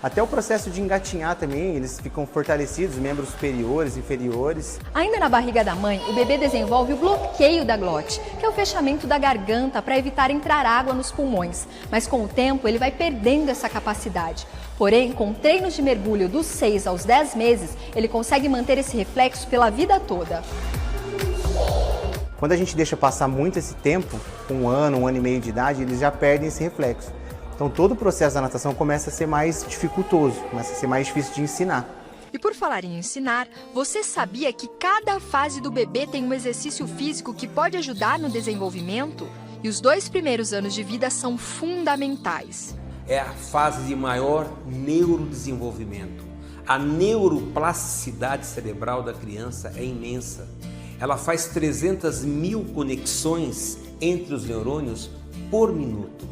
Até o processo de engatinhar também, eles ficam fortalecidos, membros superiores, inferiores. Ainda na barriga da mãe, o bebê desenvolve o bloqueio da glote, que é o fechamento da garganta para evitar entrar água nos pulmões. Mas com o tempo, ele vai perdendo essa capacidade. Porém, com treinos de mergulho dos 6 aos 10 meses, ele consegue manter esse reflexo pela vida toda. Quando a gente deixa passar muito esse tempo, um ano e meio de idade, eles já perdem esse reflexo. Então todo o processo da natação começa a ser mais dificultoso, começa a ser mais difícil de ensinar. E por falar em ensinar, você sabia que cada fase do bebê tem um exercício físico que pode ajudar no desenvolvimento? E os 2 primeiros anos de vida são fundamentais. É a fase de maior neurodesenvolvimento. A neuroplasticidade cerebral da criança é imensa. Ela faz 300 mil conexões entre os neurônios por minuto.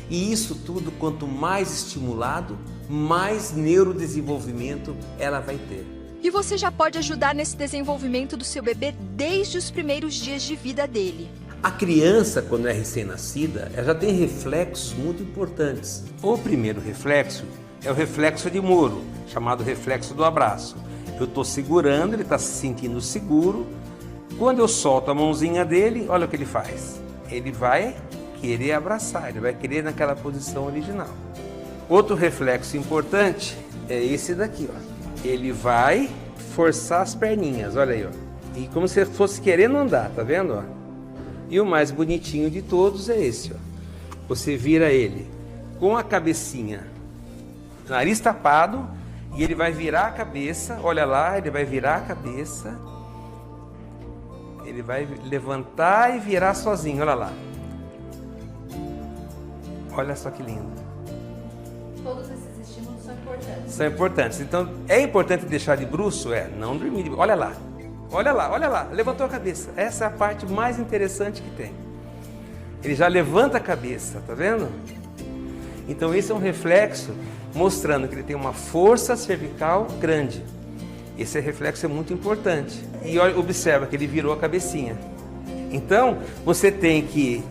E isso tudo, quanto mais estimulado, mais neurodesenvolvimento ela vai ter. E você já pode ajudar nesse desenvolvimento do seu bebê desde os primeiros dias de vida dele. A criança, quando é recém-nascida, ela já tem reflexos muito importantes. O primeiro reflexo é o reflexo de Moro, chamado reflexo do abraço. Eu estou segurando, ele está se sentindo seguro. Quando eu solto a mãozinha dele, olha o que ele faz. Ele vai querer abraçar, ele vai querer naquela posição original. Outro reflexo importante é esse daqui, ó. Ele vai forçar as perninhas, olha aí, ó. E como se fosse querendo andar, tá vendo, ó? E o mais bonitinho de todos é esse, ó. Você vira ele com a cabecinha, nariz tapado, e ele vai virar a cabeça, olha lá, ele vai virar a cabeça, ele vai levantar e virar sozinho, olha lá. Olha só que lindo. Todos esses estímulos são importantes. São importantes. Então, é importante deixar de bruço? É, não dormir. Olha lá. Olha lá, olha lá. Levantou a cabeça. Essa é a parte mais interessante que tem. Ele já levanta a cabeça, tá vendo? Então, esse é um reflexo mostrando que ele tem uma força cervical grande. Esse reflexo é muito importante. E olha, observa que ele virou a cabecinha. Então, você tem que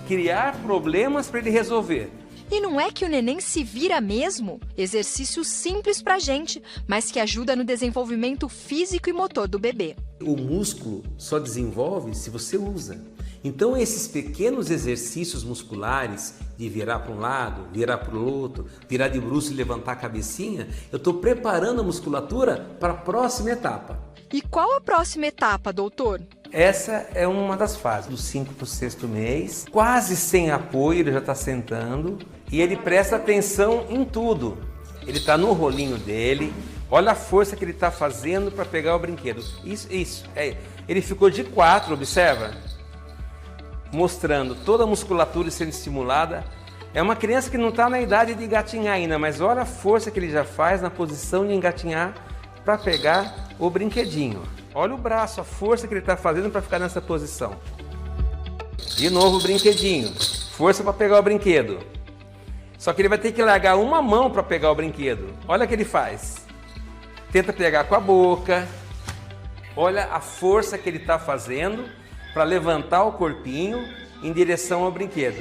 criar problemas para ele resolver. E não é que o neném se vira mesmo? Exercício simples pra gente, mas que ajuda no desenvolvimento físico e motor do bebê. O músculo só desenvolve se você usa. Então esses pequenos exercícios musculares de virar para um lado, virar para o outro, virar de bruço e levantar a cabecinha, eu estou preparando a musculatura para a próxima etapa. E qual a próxima etapa, doutor? Essa é uma das fases, do 5 para o 6º mês, quase sem apoio, ele já está sentando e ele presta atenção em tudo. Ele está no rolinho dele, olha a força que ele está fazendo para pegar o brinquedo. Isso. Ele ficou de 4, observa? Mostrando toda a musculatura sendo estimulada. É uma criança que não está na idade de engatinhar ainda, mas olha a força que ele já faz na posição de engatinhar para pegar o brinquedinho. Olha o braço, a força que ele está fazendo para ficar nessa posição. De novo o brinquedinho. Força para pegar o brinquedo. Só que ele vai ter que largar uma mão para pegar o brinquedo. Olha o que ele faz. Tenta pegar com a boca. Olha a força que ele está fazendo para levantar o corpinho em direção ao brinquedo.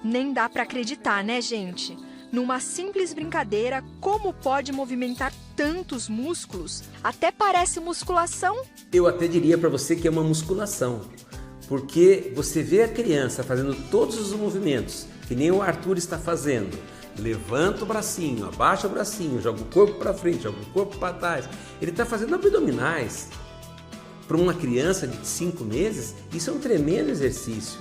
Nem dá para acreditar, né, gente? Numa simples brincadeira, como pode movimentar tantos músculos? Até parece musculação. Eu até diria para você que é uma musculação, porque você vê a criança fazendo todos os movimentos, que nem o Arthur está fazendo. Levanta o bracinho, abaixa o bracinho, joga o corpo para frente, joga o corpo para trás. Ele está fazendo abdominais. Para uma criança de 5 meses, isso é um tremendo exercício.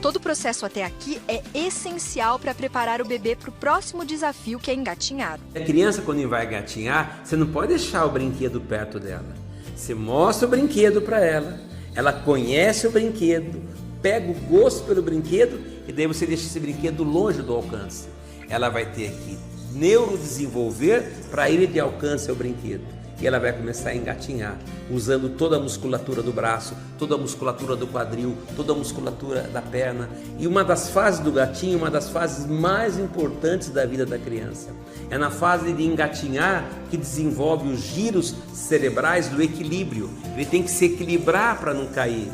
Todo o processo até aqui é essencial para preparar o bebê para o próximo desafio, que é engatinhar. A criança, quando vai engatinhar, você não pode deixar o brinquedo perto dela. Você mostra o brinquedo para ela, ela conhece o brinquedo, pega o gosto pelo brinquedo e daí você deixa esse brinquedo longe do alcance. Ela vai ter que neurodesenvolver para ir de alcance ao brinquedo. E ela vai começar a engatinhar, usando toda a musculatura do braço, toda a musculatura do quadril, toda a musculatura da perna. E uma das fases do gatinho, uma das fases mais importantes da vida da criança. É na fase de engatinhar que desenvolve os giros cerebrais do equilíbrio. Ele tem que se equilibrar para não cair.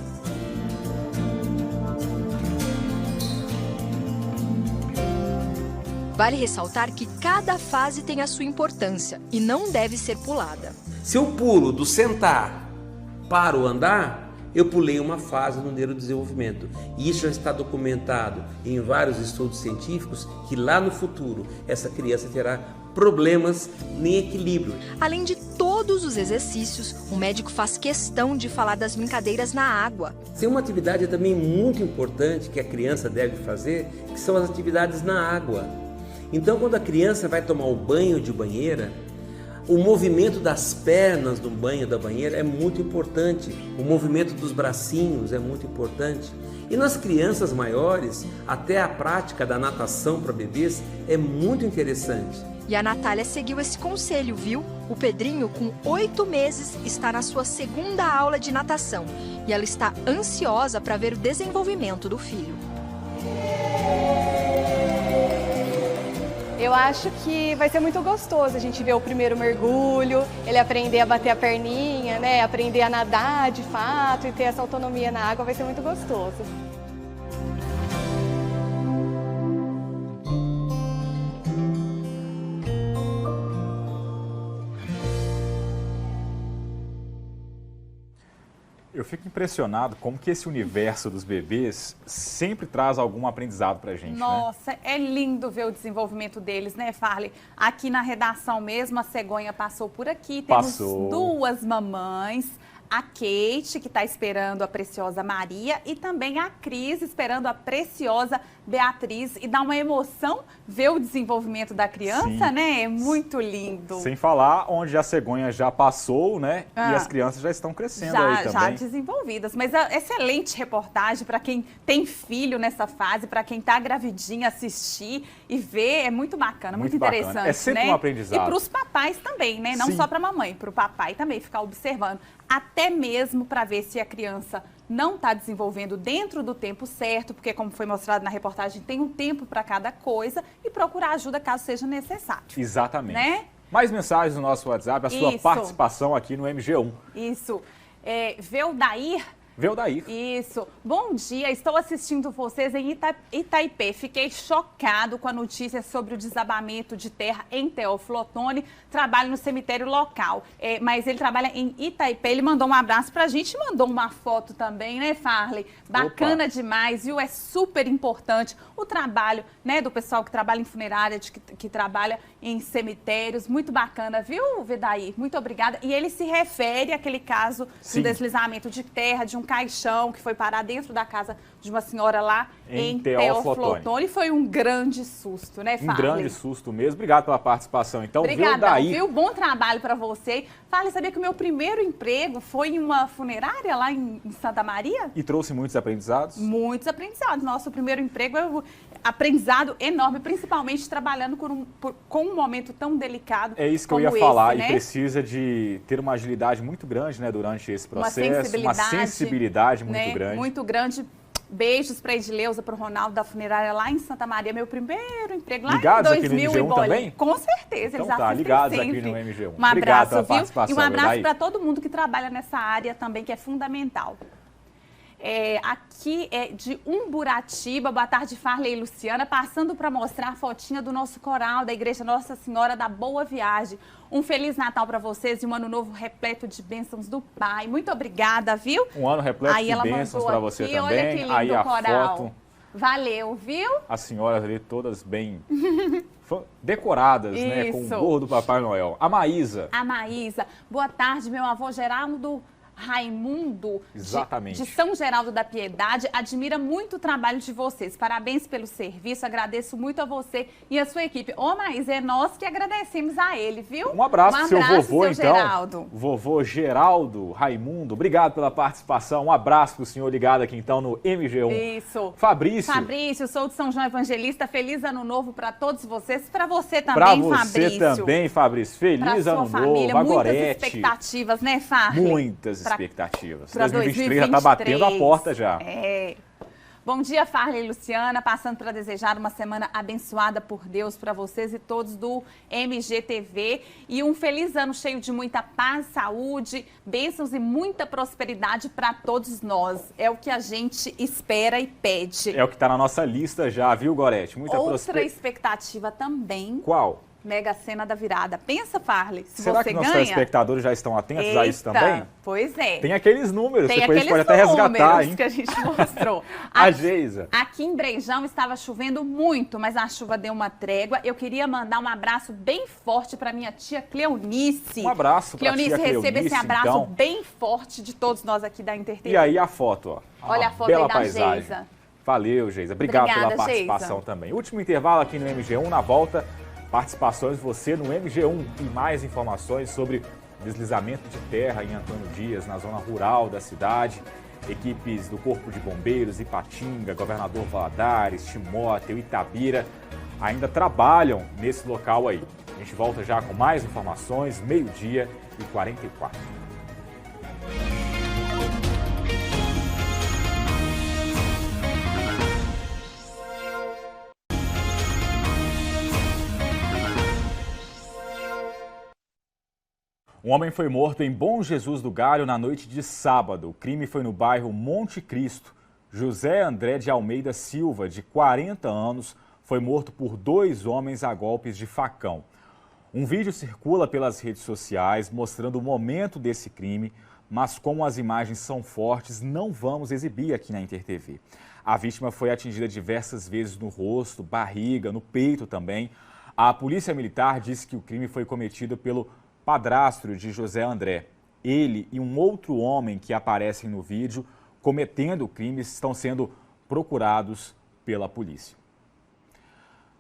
Vale ressaltar que cada fase tem a sua importância e não deve ser pulada. Se eu pulo do sentar para o andar, eu pulei uma fase no neurodesenvolvimento. E isso já está documentado em vários estudos científicos que lá no futuro essa criança terá problemas em equilíbrio. Além de todos os exercícios, o médico faz questão de falar das brincadeiras na água. Tem uma atividade também muito importante que a criança deve fazer, que são as atividades na água. Então, quando a criança vai tomar o banho de banheira, o movimento das pernas no banho da banheira é muito importante. O movimento dos bracinhos é muito importante. E nas crianças maiores, até a prática da natação para bebês é muito interessante. E a Natália seguiu esse conselho, viu? O Pedrinho, com 8 meses, está na sua 2ª aula de natação. E ela está ansiosa para ver o desenvolvimento do filho. Eu acho que vai ser muito gostoso a gente ver o primeiro mergulho, ele aprender a bater a perninha, né? Aprender a nadar de fato e ter essa autonomia na água vai ser muito gostoso. Eu fico impressionado como que esse universo dos bebês sempre traz algum aprendizado pra gente, Nossa, né? é lindo ver o desenvolvimento deles, né, Farley? Aqui na redação mesmo, a Cegonha passou por aqui. Temos 2 mamães. A Kate, que está esperando a preciosa Maria, e também a Cris, esperando a preciosa Beatriz. E dá uma emoção ver o desenvolvimento da criança, Sim. né? É muito lindo. Sem falar onde a cegonha já passou, né? E as crianças já estão crescendo aí também. Já desenvolvidas. Mas a excelente reportagem para quem tem filho nessa fase, para quem está gravidinha, assistir e ver. É muito bacana, muito interessante. Bacana. É sempre né? um aprendizado. E para os papais também, né? Não Sim. só para a mamãe, para o papai também ficar observando. Até mesmo para ver se a criança não está desenvolvendo dentro do tempo certo, porque como foi mostrado na reportagem, tem um tempo para cada coisa e procurar ajuda caso seja necessário. Exatamente. Né? Mais mensagens no nosso WhatsApp, a sua participação aqui no MG1. Isso. Veldair. Veldair. Isso. Bom dia, estou assistindo vocês em Itaipê. Fiquei chocado com a notícia sobre o desabamento de terra em Teófilo Otoni. Trabalho no cemitério local, mas ele trabalha em Itaipê. Ele mandou um abraço pra gente, mandou uma foto também, né, Farley? Bacana demais, viu? É super importante o trabalho, né, do pessoal que trabalha em funerária, que trabalha em cemitérios. Muito bacana, viu, Vedair? Muito obrigada. E ele se refere àquele caso de um deslizamento de terra, de um caixão que foi parar dentro da casa de uma senhora lá em Teófilo Otoni. Foi um grande susto, né, Farley? Um grande susto mesmo. Obrigado pela participação. Então, Obrigada, viu? Bom trabalho para você. Farley, sabia que o meu primeiro emprego foi em uma funerária lá em Santa Maria? E trouxe muitos aprendizados? Muitos aprendizados. Nosso primeiro emprego é um aprendizado enorme, principalmente trabalhando com um momento tão delicado. É isso que eu ia falar, né? E precisa de ter uma agilidade muito grande, né, durante esse processo. Uma sensibilidade muito, né, grande. Muito grande. Beijos para a Edileuza, para o Ronaldo da funerária lá em Santa Maria, meu primeiro emprego lá ligados em 2000 aqui no MG1 também? Com certeza, então eles tá, ligados sempre. Aqui no MG1. Um abraço, viu? E um abraço Vedair. para todo mundo que trabalha nessa área também, que é fundamental. Aqui é de Umburatiba, boa tarde, Farley e Luciana, passando para mostrar a fotinha do nosso coral da Igreja Nossa Senhora da Boa Viagem. Um Feliz Natal para vocês e um ano novo repleto de bênçãos do Pai. Muito obrigada, viu? Um ano repleto de bênçãos para você também. Olha que lindo aí a coral. Foto. Valeu, viu? As senhoras ali todas bem decoradas, né, com o gorro do Papai Noel. A Maísa. A Maísa. Boa tarde, meu avô Geraldo Raimundo, de São Geraldo da Piedade, admira muito o trabalho de vocês. Parabéns pelo serviço, agradeço muito a você e a sua equipe. Ô, Maísa, é nós que agradecemos a ele, viu? Um abraço pro seu vovô, então. Geraldo. Vovô Geraldo Raimundo, obrigado pela participação. Um abraço pro senhor ligado aqui, então, no MG1. Isso. Fabrício. Fabrício, sou de São João Evangelista. Feliz ano novo para todos vocês. Para você também, Fabrício. Para você também, Fabrício. Feliz ano família, novo. Muitas expectativas, né, Farley? Muitas expectativas. Pra 2023 já está batendo a porta já. Bom dia, Farley e Luciana, passando para desejar uma semana abençoada por Deus para vocês e todos do MGTV e um feliz ano cheio de muita paz, saúde, bênçãos e muita prosperidade para todos nós. É o que a gente espera e pede. É o que está na nossa lista já, viu, Gorete? Muita Outra expectativa também. Qual? Mega Sena da Virada. Pensa, Farley, se Será você que nossos ganha... telespectadores já estão atentos a isso também? Pois é. Tem aqueles números, Tem depois a gente pode até números resgatar, hein? que a gente mostrou. A Geisa. Aqui em Brejão estava chovendo muito, mas a chuva deu uma trégua. Eu queria mandar um abraço bem forte para minha tia Cleonice. Um abraço para a tia Cleonice, receba esse abraço então. bem forte de todos nós aqui da InterTV. E aí a foto, ó. Olha a foto bela aí da paisagem. Geisa. Valeu, Geisa. Obrigado Obrigada, pela participação Geisa. também. Último intervalo aqui no MG1, na volta, participações você no MG1 e mais informações sobre deslizamento de terra em Antônio Dias, na zona rural da cidade. Equipes do Corpo de Bombeiros, Ipatinga, Governador Valadares, Timóteo, Itabira, ainda trabalham nesse local aí. A gente volta já com mais informações, 12h44. Um homem foi morto em Bom Jesus do Galho na noite de sábado. O crime foi no bairro Monte Cristo. José André de Almeida Silva, de 40 anos, foi morto por 2 homens a golpes de facão. Um vídeo circula pelas redes sociais mostrando o momento desse crime, mas como as imagens são fortes, não vamos exibir aqui na InterTV. A vítima foi atingida diversas vezes no rosto, barriga, no peito também. A Polícia Militar disse que o crime foi cometido pelo padrasto de José André. Ele e um outro homem que aparecem no vídeo cometendo crimes estão sendo procurados pela polícia.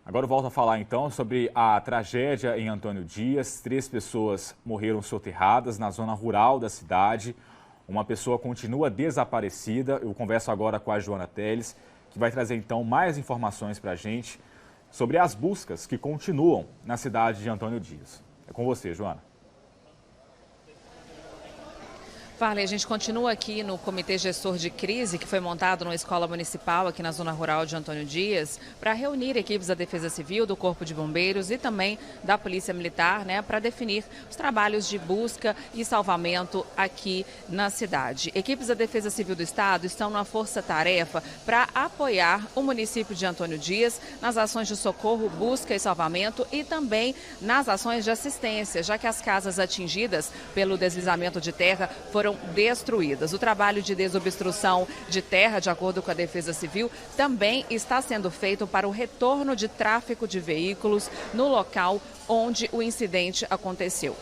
Agora eu volto a falar então sobre a tragédia em Antônio Dias. 3 pessoas morreram soterradas na zona rural da cidade. Uma pessoa continua desaparecida. Eu converso agora com a Joana Teles, que vai trazer então mais informações para a gente sobre as buscas que continuam na cidade de Antônio Dias. É com você, Joana. Farley, a gente continua aqui no Comitê Gestor de Crise, que foi montado numa escola municipal aqui na zona rural de Antônio Dias, para reunir equipes da Defesa Civil, do Corpo de Bombeiros e também da Polícia Militar, para definir os trabalhos de busca e salvamento aqui na cidade. Equipes da Defesa Civil do Estado estão numa força-tarefa para apoiar o município de Antônio Dias nas ações de socorro, busca e salvamento e também nas ações de assistência, já que as casas atingidas pelo deslizamento de terra foram destruídas. O trabalho de desobstrução de terra, de acordo com a Defesa Civil, também está sendo feito para o retorno de tráfego de veículos no local onde o incidente aconteceu.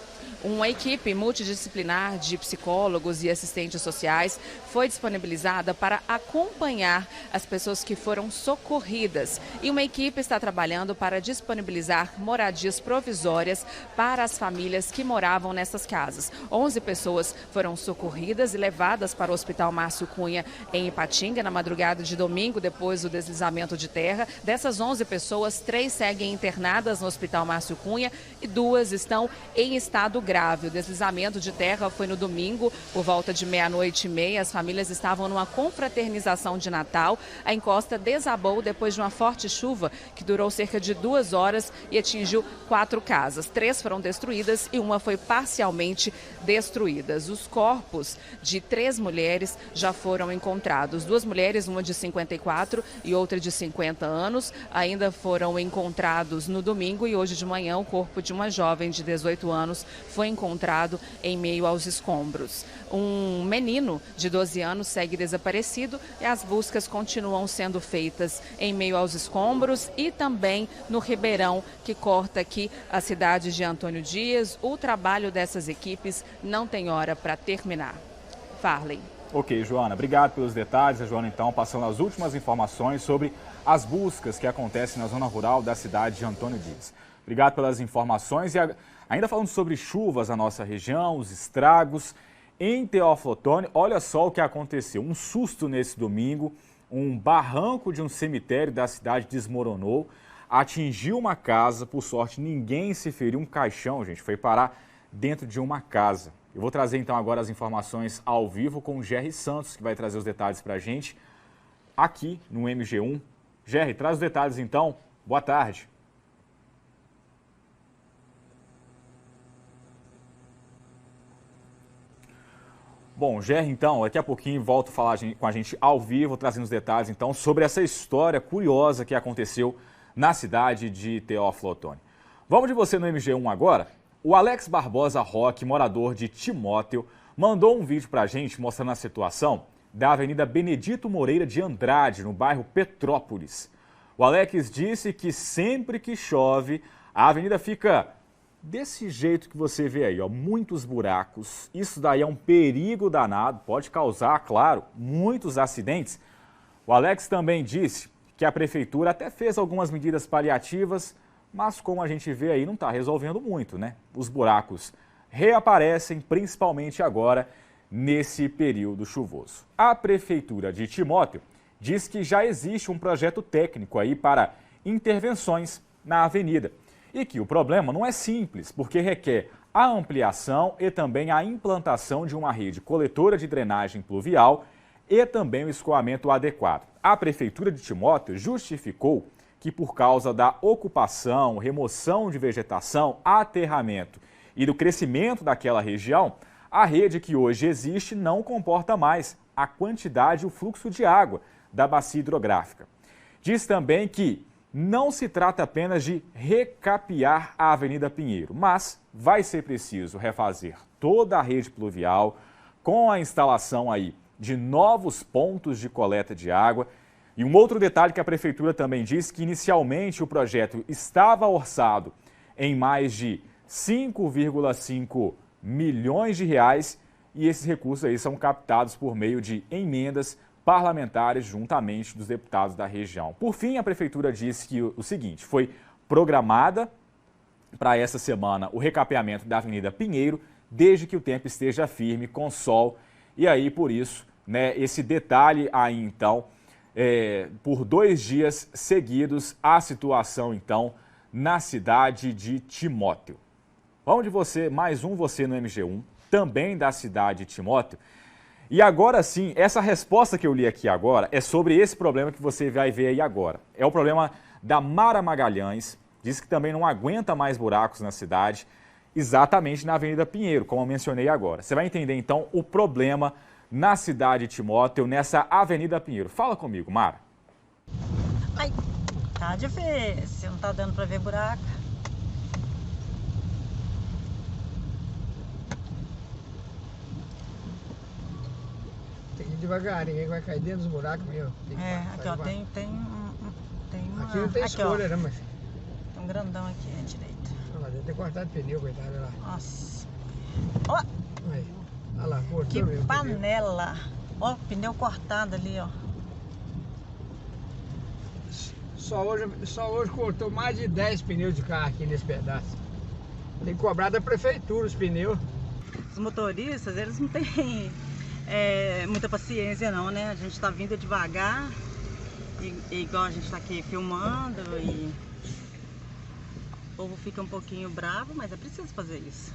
Uma equipe multidisciplinar de psicólogos e assistentes sociais foi disponibilizada para acompanhar as pessoas que foram socorridas. E uma equipe está trabalhando para disponibilizar moradias provisórias para as famílias que moravam nessas casas. 11 pessoas foram socorridas e levadas para o Hospital Márcio Cunha, em Ipatinga, na madrugada de domingo, depois do deslizamento de terra. Dessas 11 pessoas, 3 seguem internadas no Hospital Márcio Cunha e 2 estão em estado grave. O deslizamento de terra foi no domingo, por volta de 00:30. As famílias estavam numa confraternização de Natal. A encosta desabou depois de uma forte chuva que durou cerca de 2 horas e atingiu 4 casas. 3 foram destruídas e uma foi parcialmente destruída. Os corpos de 3 mulheres já foram encontrados. 2 mulheres, uma de 54 e outra de 50 anos, ainda foram encontrados no domingo e hoje de manhã o corpo de uma jovem de 18 anos foi encontrado em meio aos escombros. Um menino de 12 anos segue desaparecido e as buscas continuam sendo feitas em meio aos escombros e também no Ribeirão, que corta aqui a cidade de Antônio Dias. O trabalho dessas equipes não tem hora para terminar. Farley. Ok, Joana, obrigado pelos detalhes. A Joana, então, passando as últimas informações sobre as buscas que acontecem na zona rural da cidade de Antônio Dias. Obrigado pelas informações e ainda falando sobre chuvas na nossa região, os estragos. Em Teófilo Otoni, olha só o que aconteceu. Um susto nesse domingo, um barranco de um cemitério da cidade desmoronou, atingiu uma casa, por sorte ninguém se feriu, um caixão, gente, foi parar dentro de uma casa. Eu vou trazer então agora as informações ao vivo com o Gerry Santos, que vai trazer os detalhes para a gente. aqui no MG1. Gerry, traz os detalhes então. Boa tarde. Bom, Gerry, então, daqui a pouquinho volto a falar com a gente ao vivo, trazendo os detalhes, então, sobre essa história curiosa que aconteceu na cidade de Teófilo Otoni. Vamos de você no MG1 agora? O Alex Barbosa Roque, morador de Timóteo, mandou um vídeo pra gente mostrando a situação da Avenida Benedito Moreira de Andrade, no bairro Petrópolis. O Alex disse que sempre que chove, a avenida fica desse jeito que você vê aí, ó, muitos buracos. Isso daí é um perigo danado, pode causar, claro, muitos acidentes. O Alex também disse que a prefeitura até fez algumas medidas paliativas, mas como a gente vê aí, não está resolvendo muito, né? Os buracos reaparecem, principalmente agora, nesse período chuvoso. A prefeitura de Timóteo diz que já existe um projeto técnico aí para intervenções na avenida. E que o problema não é simples, porque requer a ampliação e também a implantação de uma rede coletora de drenagem pluvial e também o escoamento adequado. A Prefeitura de Timóteo justificou que por causa da ocupação, remoção de vegetação, aterramento e do crescimento daquela região, a rede que hoje existe não comporta mais a quantidade e o fluxo de água da bacia hidrográfica. Diz também que não se trata apenas de recapear a Avenida Pinheiro, mas vai ser preciso refazer toda a rede pluvial com a instalação aí de novos pontos de coleta de água. E um outro detalhe que a Prefeitura também diz que inicialmente o projeto estava orçado em mais de 5,5 milhões de reais e esses recursos aí são captados por meio de emendas parlamentares juntamente dos deputados da região. Por fim, a Prefeitura disse que o seguinte, foi programada para essa semana o recapeamento da Avenida Pinheiro, desde que o tempo esteja firme, com sol. E aí, por isso, né, esse detalhe aí, então, por 2 dias seguidos, a situação, então, na cidade de Timóteo. Vamos de você, mais um você no MG1, também da cidade de Timóteo. E agora sim, essa resposta que eu li aqui agora é sobre esse problema que você vai ver aí agora. É o problema da Mara Magalhães, diz que também não aguenta mais buracos na cidade, exatamente na Avenida Pinheiro, como eu mencionei agora. Você vai entender então o problema na cidade de Timóteo, nessa Avenida Pinheiro. Fala comigo, Mara. Ai, tá difícil, não tá dando pra ver buraco. Devagarinho, aí vai cair dentro dos buracos mesmo. Aqui ó, tem uma... Aqui não tem aqui, escolha, ó. né, mas... Tem um grandão aqui à direita. Deve ter cortado pneu, coitado, olha lá. Nossa. Ó! Aí. Olha lá, cortou Que mesmo. panela! Ó, pneu cortado ali, ó. Só hoje cortou mais de 10 pneus de carro aqui nesse pedaço. Tem que cobrar da prefeitura os pneus. Os motoristas, eles não têm... muita paciência não, né? A gente tá vindo devagar, igual a gente tá aqui filmando e o povo fica um pouquinho bravo, mas é preciso fazer isso.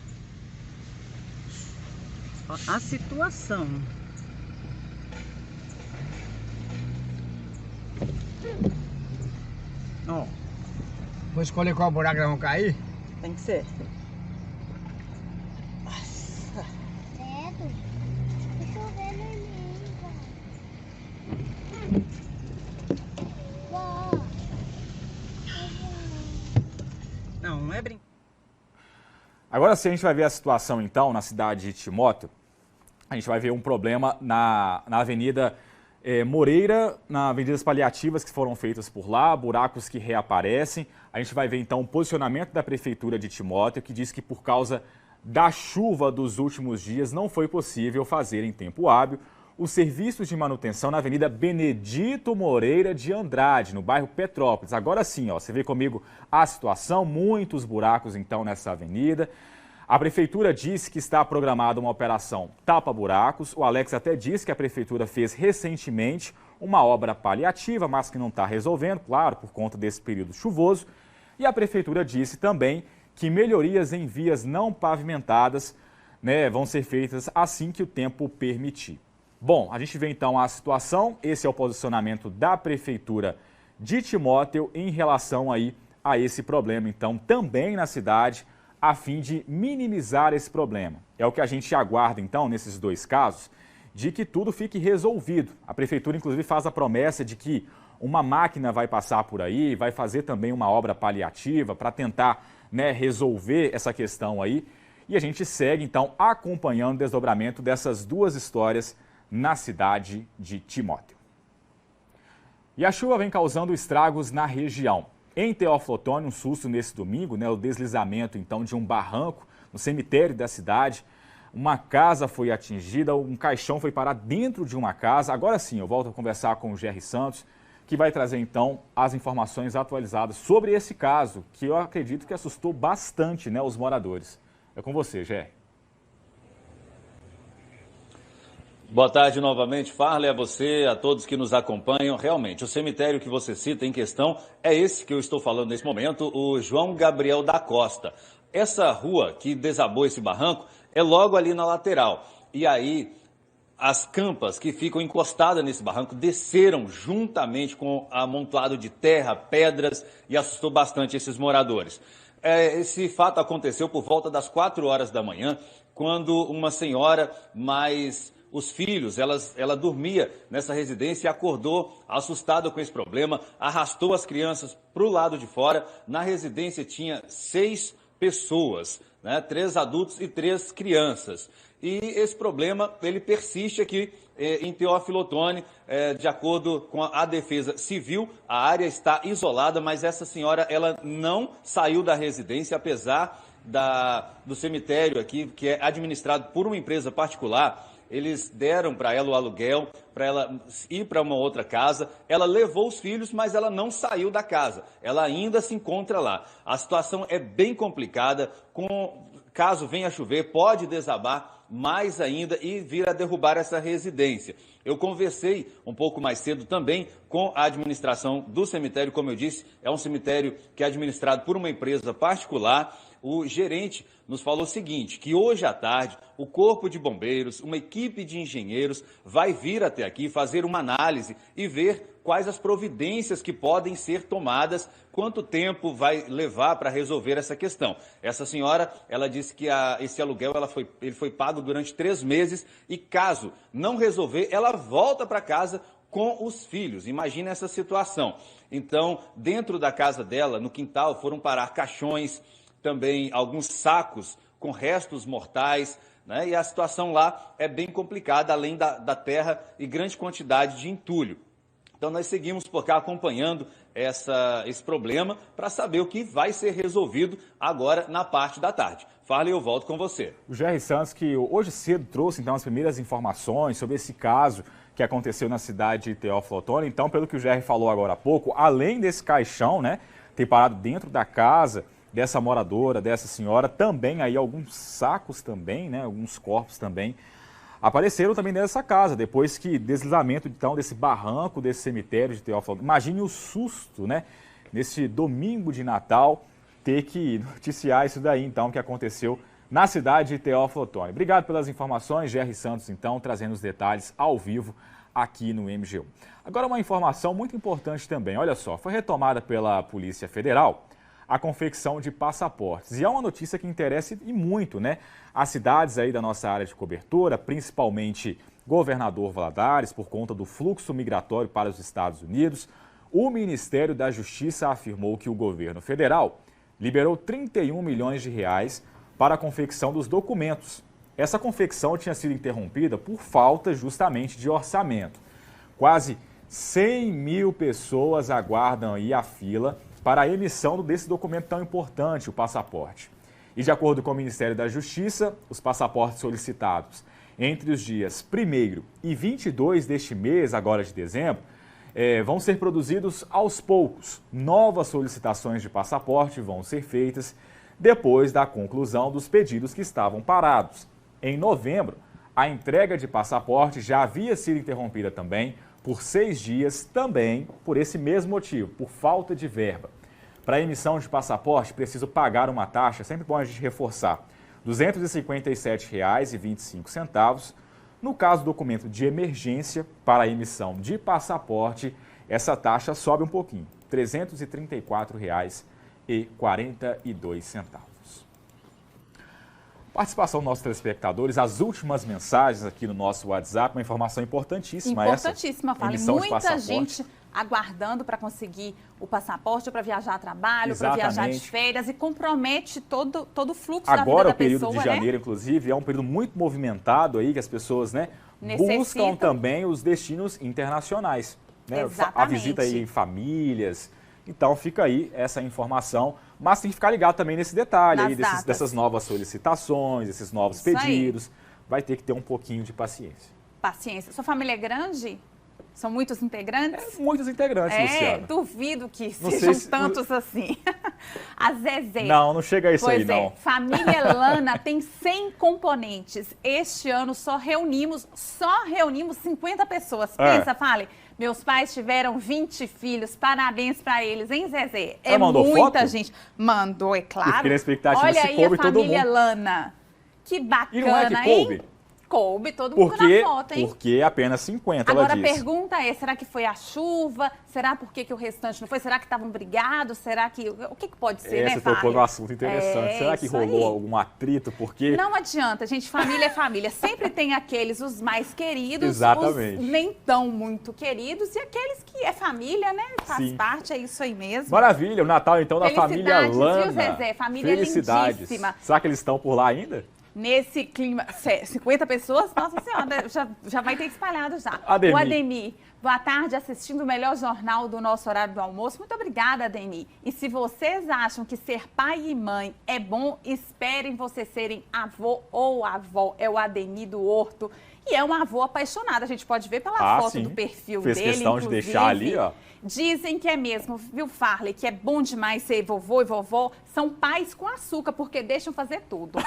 Ó, a situação. Ó. Vou escolher qual buraco nós vamos cair? Tem que ser. Não é brincadeira. Agora sim a gente vai ver a situação então na cidade de Timóteo. A gente vai ver um problema na Avenida Moreira, nas avenidas paliativas que foram feitas por lá, buracos que reaparecem. A gente vai ver então o posicionamento da Prefeitura de Timóteo, que diz que por causa da chuva dos últimos dias não foi possível fazer em tempo hábil os serviços de manutenção na Avenida Benedito Moreira de Andrade, no bairro Petrópolis. Agora sim, ó, você vê comigo a situação, muitos buracos então nessa avenida. A Prefeitura disse que está programada uma operação tapa-buracos. O Alex até disse que a Prefeitura fez recentemente uma obra paliativa, mas que não está resolvendo, claro, por conta desse período chuvoso. E a Prefeitura disse também que melhorias em vias não pavimentadas, né, vão ser feitas assim que o tempo permitir. Bom, a gente vê então a situação, esse é o posicionamento da Prefeitura de Timóteo em relação aí a esse problema, então, também na cidade, a fim de minimizar esse problema. É o que a gente aguarda, então, nesses dois casos, de que tudo fique resolvido. A Prefeitura, inclusive, faz a promessa de que uma máquina vai passar por aí, vai fazer também uma obra paliativa para tentar, né, resolver essa questão aí. E a gente segue, então, acompanhando o desdobramento dessas duas histórias na cidade de Timóteo. E a chuva vem causando estragos na região. Em Teófilo Otoni, um susto nesse domingo, né, o deslizamento, então, de um barranco no cemitério da cidade. Uma casa foi atingida, um caixão foi parar dentro de uma casa. Agora sim, eu volto a conversar com o Gerry Santos, que vai trazer então as informações atualizadas sobre esse caso, que eu acredito que assustou bastante, né, os moradores. É com você, Gerry. Boa tarde novamente, Farley, a você, a todos que nos acompanham. Realmente, o cemitério que você cita em questão é esse que eu estou falando nesse momento, o João Gabriel da Costa. Essa rua que desabou esse barranco é logo ali na lateral. E aí, as campas que ficam encostadas nesse barranco desceram juntamente com amontoado de terra, pedras, e assustou bastante esses moradores. Esse fato aconteceu por volta das 4 horas da manhã, quando uma senhora mais os filhos, ela dormia nessa residência e acordou assustada com esse problema, arrastou as crianças para o lado de fora. Na residência tinha 6 pessoas, né, 3 adultos e 3 crianças. E esse problema, ele persiste aqui em Teófilo Otoni, de acordo com a Defesa Civil, a área está isolada, mas essa senhora, ela não saiu da residência, apesar do cemitério aqui, que é administrado por uma empresa particular. Eles deram para ela o aluguel, para ela ir para uma outra casa. Ela levou os filhos, mas ela não saiu da casa. Ela ainda se encontra lá. A situação é bem complicada. Caso venha a chover, pode desabar mais ainda e vir a derrubar essa residência. Eu conversei um pouco mais cedo também com a administração do cemitério. Como eu disse, é um cemitério que é administrado por uma empresa particular. O gerente nos falou o seguinte, que hoje à tarde o Corpo de Bombeiros, uma equipe de engenheiros vai vir até aqui fazer uma análise e ver quais as providências que podem ser tomadas, quanto tempo vai levar para resolver essa questão. Essa senhora, ela disse que esse aluguel ele foi pago durante 3 meses e caso não resolver, ela volta para casa com os filhos. Imagina essa situação. Então, dentro da casa dela, no quintal, foram parar caixões, também alguns sacos com restos mortais, né? E a situação lá é bem complicada, além da terra e grande quantidade de entulho. Então nós seguimos por cá acompanhando esse problema para saber o que vai ser resolvido agora na parte da tarde. Farley, eu volto com você. O Gerry Santos, que hoje cedo trouxe então as primeiras informações sobre esse caso que aconteceu na cidade de Teófilo Otoni. Então, pelo que o Gerry falou agora há pouco, além desse caixão, né, ter parado dentro da casa dessa moradora, dessa senhora, também aí alguns sacos também, né, alguns corpos também, apareceram também dessa casa, depois que deslizamento então desse barranco, desse cemitério de Teófilo. Imagine o susto, né, nesse domingo de Natal, ter que noticiar isso daí então, que aconteceu na cidade de Teófilo Otoni. Obrigado pelas informações, Gerry Santos então, trazendo os detalhes ao vivo aqui no MG1. Agora uma informação muito importante também, olha só, foi retomada pela Polícia Federal a confecção de passaportes. E é uma notícia que interessa e muito, né? As cidades aí da nossa área de cobertura, principalmente Governador Valadares, por conta do fluxo migratório para os Estados Unidos. O Ministério da Justiça afirmou que o governo federal liberou 31 milhões de reais para a confecção dos documentos. Essa confecção tinha sido interrompida por falta justamente de orçamento. Quase 100 mil pessoas aguardam aí a fila para a emissão desse documento tão importante, o passaporte. E de acordo com o Ministério da Justiça, os passaportes solicitados entre os dias 1º e 22 deste mês, agora de dezembro, vão ser produzidos aos poucos. Novas solicitações de passaporte vão ser feitas depois da conclusão dos pedidos que estavam parados. Em novembro, a entrega de passaporte já havia sido interrompida também por 6 dias, também por esse mesmo motivo, por falta de verba. Para a emissão de passaporte, preciso pagar uma taxa, sempre bom a gente reforçar, R$ 257,25, No caso do documento de emergência para a emissão de passaporte, essa taxa sobe um pouquinho, R$ 334,42. Participação dos nossos telespectadores, as últimas mensagens aqui no nosso WhatsApp, uma informação importantíssima. Importantíssima, Farley. Muita gente aguardando para conseguir o passaporte, para viajar a trabalho, para viajar de férias e compromete todo o fluxo da vida da pessoa. Agora o período de janeiro, inclusive, é um período muito movimentado aí, que as pessoas, né, buscam também os destinos internacionais. Né? A visita aí em famílias. Então fica aí essa informação, mas tem que ficar ligado também nesse detalhe aí, dessas novas solicitações, esses novos pedidos. Vai ter que ter um pouquinho de paciência. Paciência. Sua família é grande? São muitos integrantes? Muitos integrantes, Luciana. Duvido que sejam tantos assim. A Zezé. Não chega a isso aí, não. Família Lana tem 100 componentes. Este ano só reunimos 50 pessoas. Pensa, Fale. Meus pais tiveram 20 filhos. Parabéns pra eles, hein, Zezé? Ela mandou muita foto? gente. Mandou, é claro. Eu fiquei na expectativa Olha se aí coube a família todo mundo. Lana. Que bacana, E não é que coube? hein? Coube todo mundo na foto, hein? Porque apenas 50, Agora ela disse. a pergunta é, será que foi a chuva? Será porque que o restante não foi? Será que estavam brigados? Será que... O que pode ser, né, Você tocou num assunto interessante. Será que rolou algum atrito? Porque... Não adianta, gente, família é família. Sempre tem aqueles, os mais queridos, Exatamente. Os nem tão muito queridos e aqueles que é família, né? Faz Sim. parte, é isso aí mesmo. Maravilha, o Natal então da família Lana. Viu, Zezé? Família lindíssima. Será que eles estão por lá ainda? Nesse clima, 50 pessoas, nossa senhora, já vai ter espalhado já. Ademir. O Ademir, boa tarde, assistindo o melhor jornal do nosso horário do almoço. Muito obrigada, Ademir. E se vocês acham que ser pai e mãe é bom, esperem vocês serem avô ou avó. É o Ademir do Horto. E é um avô apaixonado, a gente pode ver pela foto do perfil dele, Fez questão de deixar ali, ó. Dizem que é mesmo, viu, Farley, que é bom demais ser vovô e vovó. São pais com açúcar, porque deixam fazer tudo.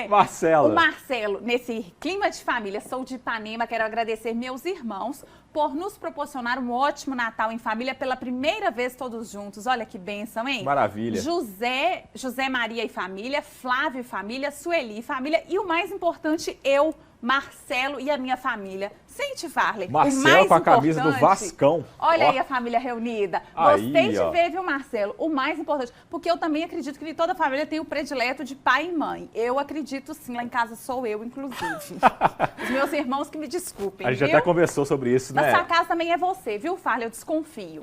Marcelo. O Marcelo, nesse clima de família, sou de Ipanema, quero agradecer meus irmãos por nos proporcionar um ótimo Natal em família pela primeira vez todos juntos. Olha que bênção, hein? Maravilha. José Maria e família, Flávio e família, Sueli e família e o mais importante, eu, Marcelo e a minha família. Sente, Farley. Marcelo com a camisa do Vascão. Olha aí a família reunida. Gostei de ver, viu, Marcelo? O mais importante, porque eu também acredito que toda família tem o predileto de pai e mãe. Eu acredito sim, lá em casa sou eu, inclusive. Os meus irmãos que me desculpem, A gente até conversou sobre isso, né? Na sua casa também é você, viu, Farley? Eu desconfio.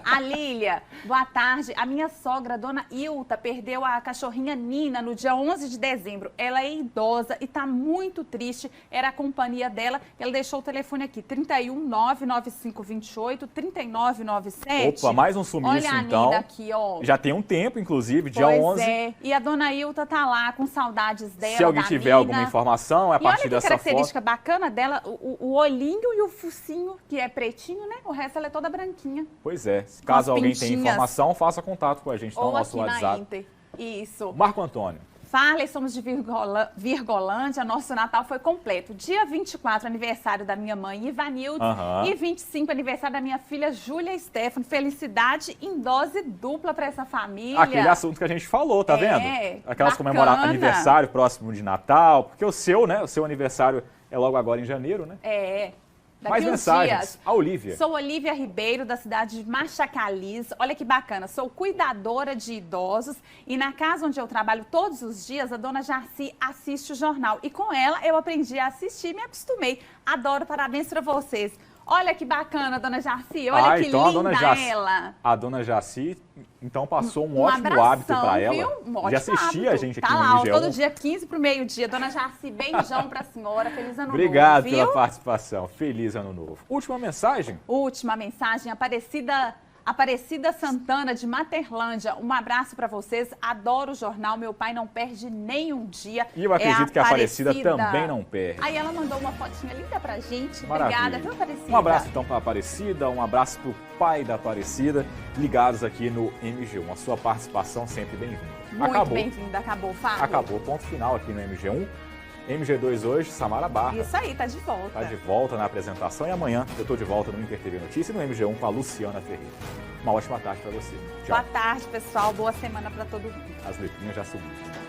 A Lília, boa tarde. A minha sogra, dona Ilta, perdeu a cachorrinha Nina no dia 11 de dezembro. Ela é idosa e tá muito triste. Era a companhia dela. Ela deixou o telefone aqui, 31995283997. Opa, mais um sumiço, olha a então. Nina aqui, ó. Já tem um tempo, inclusive, dia pois 11. É. E a dona Ilta tá lá com saudades dela. Se alguém tiver Nina. alguma informação, é a partir dessa foto. E olha que característica bacana dela, o olhinho e o focinho, que é pretinho, né? O resto ela é toda branquinha. Pois é. Caso alguém tenha informação, faça contato com a gente no nosso WhatsApp. Na Inter. Isso. Marco Antônio. Farley, somos de Virgolândia, nosso Natal foi completo. Dia 24, aniversário da minha mãe, Ivanilde, e 25, aniversário da minha filha, Júlia Stefano. Felicidade em dose dupla para essa família. Aquele assunto que a gente falou, tá vendo? Aquelas comemorar aniversário próximo de Natal, porque o seu, né? O seu aniversário é logo agora em janeiro, né? Daqui mais mensagens. Dias. A Olívia. Sou Olívia Ribeiro, da cidade de Machacaliz. Olha que bacana, sou cuidadora de idosos e na casa onde eu trabalho todos os dias, a dona Jaci assiste o jornal. E com ela eu aprendi a assistir e me acostumei. Adoro, parabéns para vocês. Olha que bacana, dona Jaci, olha que então linda ela. A dona Jaci, então, passou um ótimo hábito para ela. De assistir a gente aqui no MG1. Todo dia, 15 para o meio-dia. Dona Jaci, beijão para a senhora. Feliz ano novo. Obrigado pela participação. Feliz ano novo. Última mensagem? Última mensagem. Aparecida Santana, de Materlândia. Um abraço para vocês. Adoro o jornal. Meu pai não perde nenhum dia. E eu acredito que a Aparecida também não perde. Aí ela mandou uma fotinha linda pra gente. Maravilha. Obrigada, viu, Aparecida? Um abraço então para a Aparecida, um abraço para o pai da Aparecida, ligados aqui no MG1. A sua participação sempre bem-vinda. Muito bem-vinda. Acabou, Fábio. Acabou. Ponto final aqui no MG1. MG2 hoje, Samara Barra. Isso aí, tá de volta. Tá de volta na apresentação e amanhã eu tô de volta no Inter TV Notícia e no MG1 com a Luciana Ferreira. Uma ótima tarde para você. Tchau. Boa tarde, pessoal. Boa semana para todo mundo. As letrinhas já subiram.